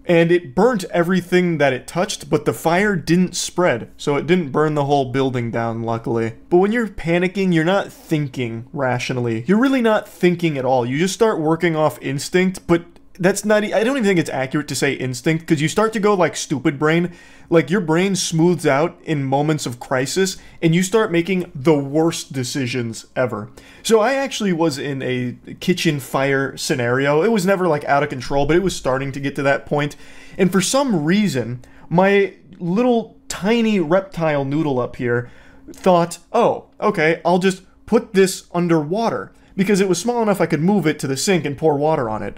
And it burnt everything that it touched, but the fire didn't spread, so it didn't burn the whole building down, luckily. But when you're panicking, you're not thinking rationally. You're really not thinking at all. You just start working off instinct, but that's not, I don't even think it's accurate to say instinct, because you start to go like stupid brain. Like, your brain smooths out in moments of crisis, and you start making the worst decisions ever. So I actually was in a kitchen fire scenario. It was never like out of control, but it was starting to get to that point. And for some reason, my little tiny reptile noodle up here thought, oh, okay, I'll just put this underwater, because it was small enough I could move it to the sink and pour water on it.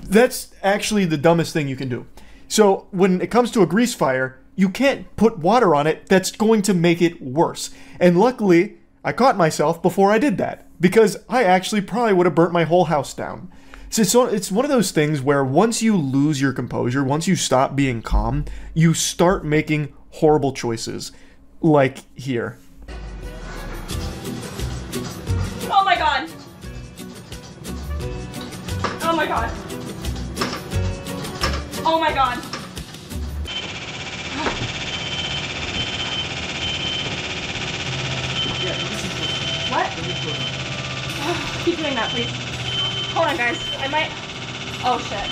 That's actually the dumbest thing you can do. So when it comes to a grease fire, you can't put water on it. That's going to make it worse. And luckily, I caught myself before I did that, because I actually probably would have burnt my whole house down. So it's one of those things where once you lose your composure, once you stop being calm, you start making horrible choices. Like here. Oh my god. Oh my god. Oh my god. What? Oh, keep doing that, please. Hold on, guys. I might... Oh, shit.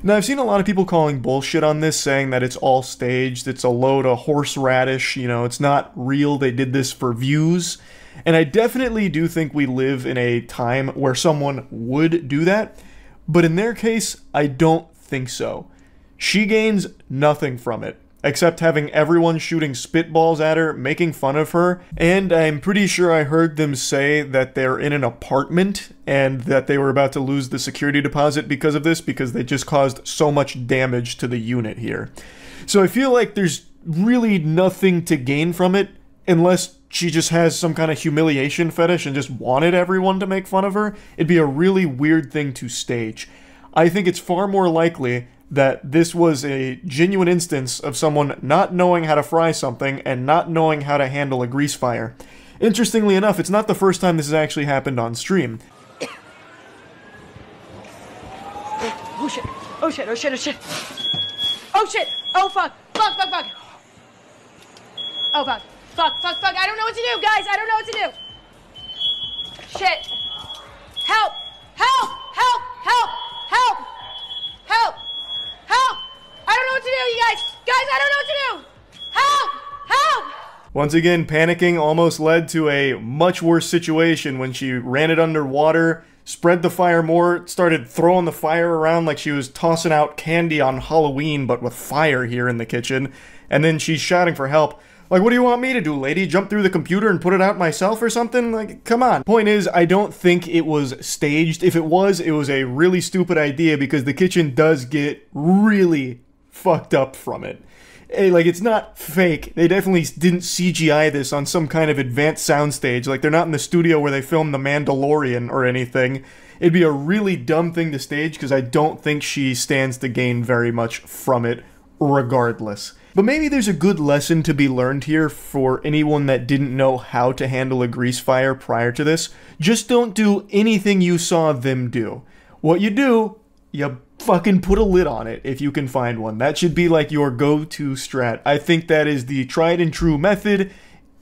Now, I've seen a lot of people calling bullshit on this, saying that it's all staged, it's a load of horseradish, you know, it's not real, they did this for views. And I definitely do think we live in a time where someone would do that, but in their case, I don't think so. She gains nothing from it, except having everyone shooting spitballs at her, making fun of her, and I'm pretty sure I heard them say that they're in an apartment and that they were about to lose the security deposit because of this, because they just caused so much damage to the unit here. So I feel like there's really nothing to gain from it, unless she just has some kind of humiliation fetish and just wanted everyone to make fun of her. It'd be a really weird thing to stage. I think it's far more likely that this was a genuine instance of someone not knowing how to fry something and not knowing how to handle a grease fire. Interestingly enough, it's not the first time this has actually happened on stream. Oh shit. Oh shit. Oh shit. Oh shit. Oh shit. Oh fuck. Fuck. Fuck. Fuck. Oh fuck. Fuck. Fuck. Fuck. I don't know what to do, guys. I don't know what to do. Shit. Help. Help. Help. Help. Help. Help. Help. I don't know what to do, you guys. Guys, I don't know what to do. Help. Help. Once again, panicking almost led to a much worse situation when she ran it underwater, spread the fire more, started throwing the fire around like she was tossing out candy on Halloween, but with fire here in the kitchen. And then she's shouting for help. Like, what do you want me to do, lady? Jump through the computer and put it out myself or something? Like, come on. Point is, I don't think it was staged. If it was a really stupid idea, because the kitchen does get really fucked up from it. Like, it's not fake. They definitely didn't CGI this on some kind of advanced soundstage. Like, they're not in the studio where they filmed The Mandalorian or anything. It'd be a really dumb thing to stage, because I don't think she stands to gain very much from it, regardless. But maybe there's a good lesson to be learned here for anyone that didn't know how to handle a grease fire prior to this. Just don't do anything you saw them do. What you do, you fucking put a lid on it if you can find one. That should be like your go-to strat. I think that is the tried and true method.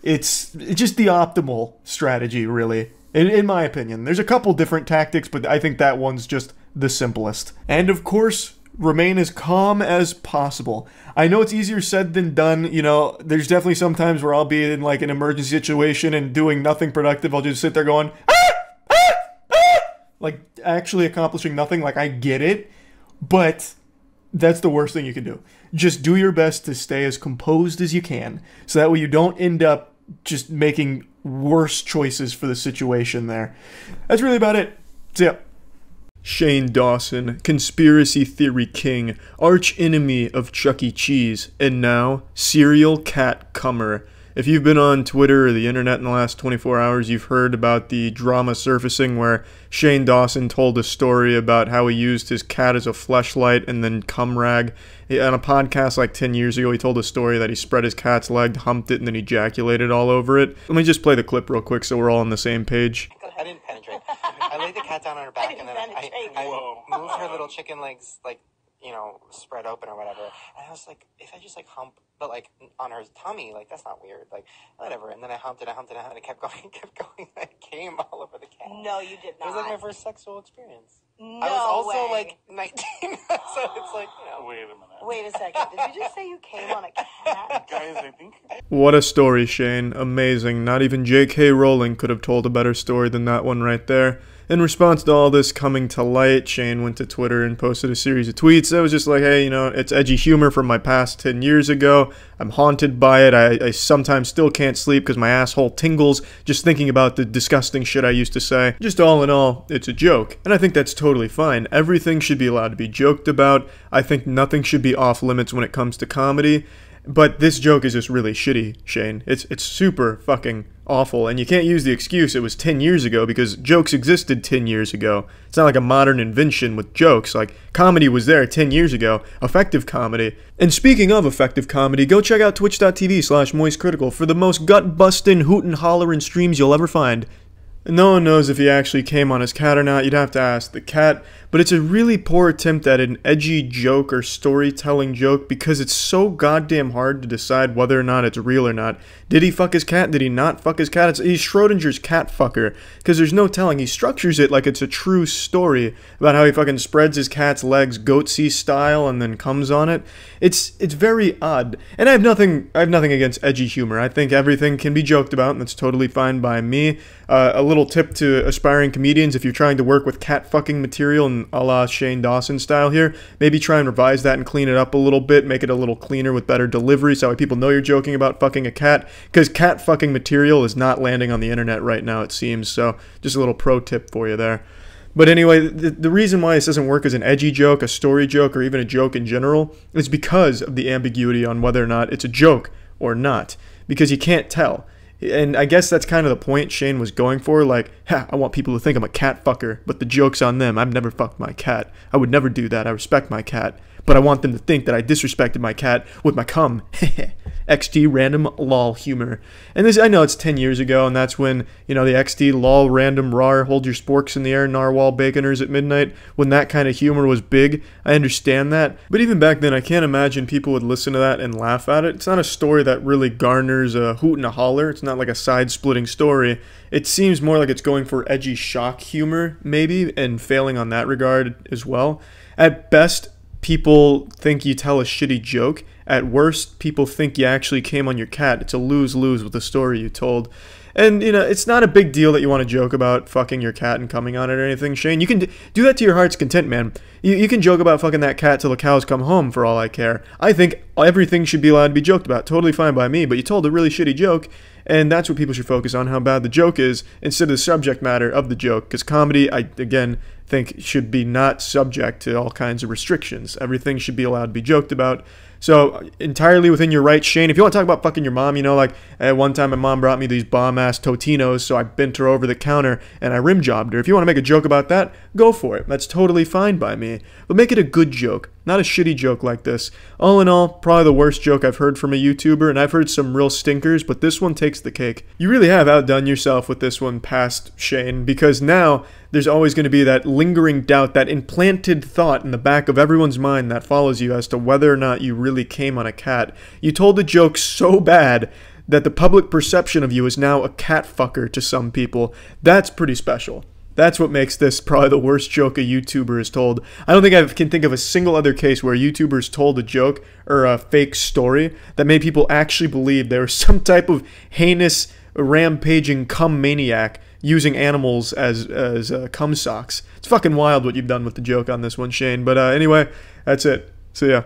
It's just the optimal strategy, really. In my opinion. There's a couple different tactics, but I think that one's just the simplest. And of course, remain as calm as possible. I know it's easier said than done, you know, there's definitely some times where I'll be in like an emergency situation and doing nothing productive. I'll just sit there going, like actually accomplishing nothing. Like, I get it, but that's the worst thing you can do. Just do your best to stay as composed as you can, so that way you don't end up just making worse choices for the situation there. That's really about it. See ya. Shane Dawson, conspiracy theory king, arch enemy of Chuck E. Cheese, and now serial cat comer. If you've been on Twitter or the internet in the last 24 hours, you've heard about the drama surfacing where Shane Dawson told a story about how he used his cat as a fleshlight and then cum rag. On a podcast like 10 years ago, he told a story that he spread his cat's leg, humped it, and then ejaculated all over it. Let me just play the clip real quick so we're all on the same page. I didn't penetrate. I laid the cat down on her back and then I moved her little chicken legs, like, you know, spread open or whatever. And I was like, if I just like hump, but like on her tummy, like that's not weird, like whatever. And then I humped it, and it kept going. I came all over the cat. No, you did not. It was like my first sexual experience. No I was also way. like 19, so it's like, you know. Wait a minute. Wait a second. Did you just say you came on a cat? Guys, I think. What a story, Shane. Amazing. Not even J.K. Rowling could have told a better story than that one right there. In response to all this coming to light, Shane went to Twitter and posted a series of tweets that was just like, hey, you know, it's edgy humor from my past 10 years ago. I'm haunted by it. I sometimes still can't sleep because my asshole tingles just thinking about the disgusting shit I used to say. Just all in all, it's a joke. And I think that's totally fine. Everything should be allowed to be joked about. I think nothing should be off limits when it comes to comedy. But this joke is just really shitty, Shane. It's super fucking awful, and you can't use the excuse it was 10 years ago because jokes existed 10 years ago. It's not like a modern invention with jokes. Like, comedy was there 10 years ago. Effective comedy. And speaking of effective comedy, go check out twitch.tv/moistcritical for the most gut-bustin', hootin'-hollerin' streams you'll ever find. No one knows if he actually came on his cat or not. You'd have to ask the cat. But it's a really poor attempt at an edgy joke or storytelling joke because it's so goddamn hard to decide whether or not it's real or not. Did he fuck his cat? Did he not fuck his cat? He's Schrodinger's cat fucker because there's no telling. He structures it like it's a true story about how he fucking spreads his cat's legs goatsy style and then comes on it. It's very odd. And I have nothing against edgy humor. I think everything can be joked about, and that's totally fine by me. A little tip to aspiring comedians: if you're trying to work with cat fucking material and a la Shane Dawson style here, maybe try and revise that and clean it up a little bit, make it a little cleaner with better delivery so that way people know you're joking about fucking a cat, because cat fucking material is not landing on the internet right now, it seems. So just a little pro tip for you there. But anyway, the reason why this doesn't work as an edgy joke, a story joke, or even a joke in general is because of the ambiguity on whether or not it's a joke or not, because you can't tell. And I guess that's kind of the point Shane was going for, like, ha, I want people to think I'm a cat fucker, but the joke's on them. I've never fucked my cat. I would never do that. I respect my cat. But I want them to think that I disrespected my cat with my cum. XD random lol humor. And this, I know it's 10 years ago, and that's when, you know, the XD lol random rar hold your sporks in the air narwhal baconers at midnight, when that kind of humor was big. I understand that. But even back then, I can't imagine people would listen to that and laugh at it. It's not a story that really garners a hoot and a holler. It's not like a side-splitting story. It seems more like it's going for edgy shock humor, maybe, and failing on that regard as well. At best, people think you tell a shitty joke. At worst, people think you actually came on your cat. It's a lose-lose with the story you told. And, you know, it's not a big deal that you want to joke about fucking your cat and coming on it or anything, Shane. You can do that to your heart's content, man. You can joke about fucking that cat till the cows come home, for all I care. I think everything should be allowed to be joked about. Totally fine by me, but you told a really shitty joke, and that's what people should focus on, how bad the joke is, instead of the subject matter of the joke. Because comedy, I, again, think should be not subject to all kinds of restrictions. Everything should be allowed to be joked about. So, entirely within your right, Shane. If you want to talk about fucking your mom, you know, like, at one time my mom brought me these bomb-ass Totinos, so I bent her over the counter and I rim jobbed her. If you want to make a joke about that, go for it. That's totally fine by me. But make it a good joke, not a shitty joke like this. All in all, probably the worst joke I've heard from a YouTuber, and I've heard some real stinkers, but this one takes the cake. You really have outdone yourself with this one past Shane, because now there's always going to be that lingering doubt, that implanted thought in the back of everyone's mind that follows you as to whether or not you really came on a cat. You told the joke so bad that the public perception of you is now a cat fucker to some people. That's pretty special. That's what makes this probably the worst joke a YouTuber has told. I don't think I can think of a single other case where YouTubers told a joke or a fake story that made people actually believe there was some type of heinous, rampaging cum maniac using animals as cum socks. It's fucking wild what you've done with the joke on this one, Shane. But anyway, that's it. See ya.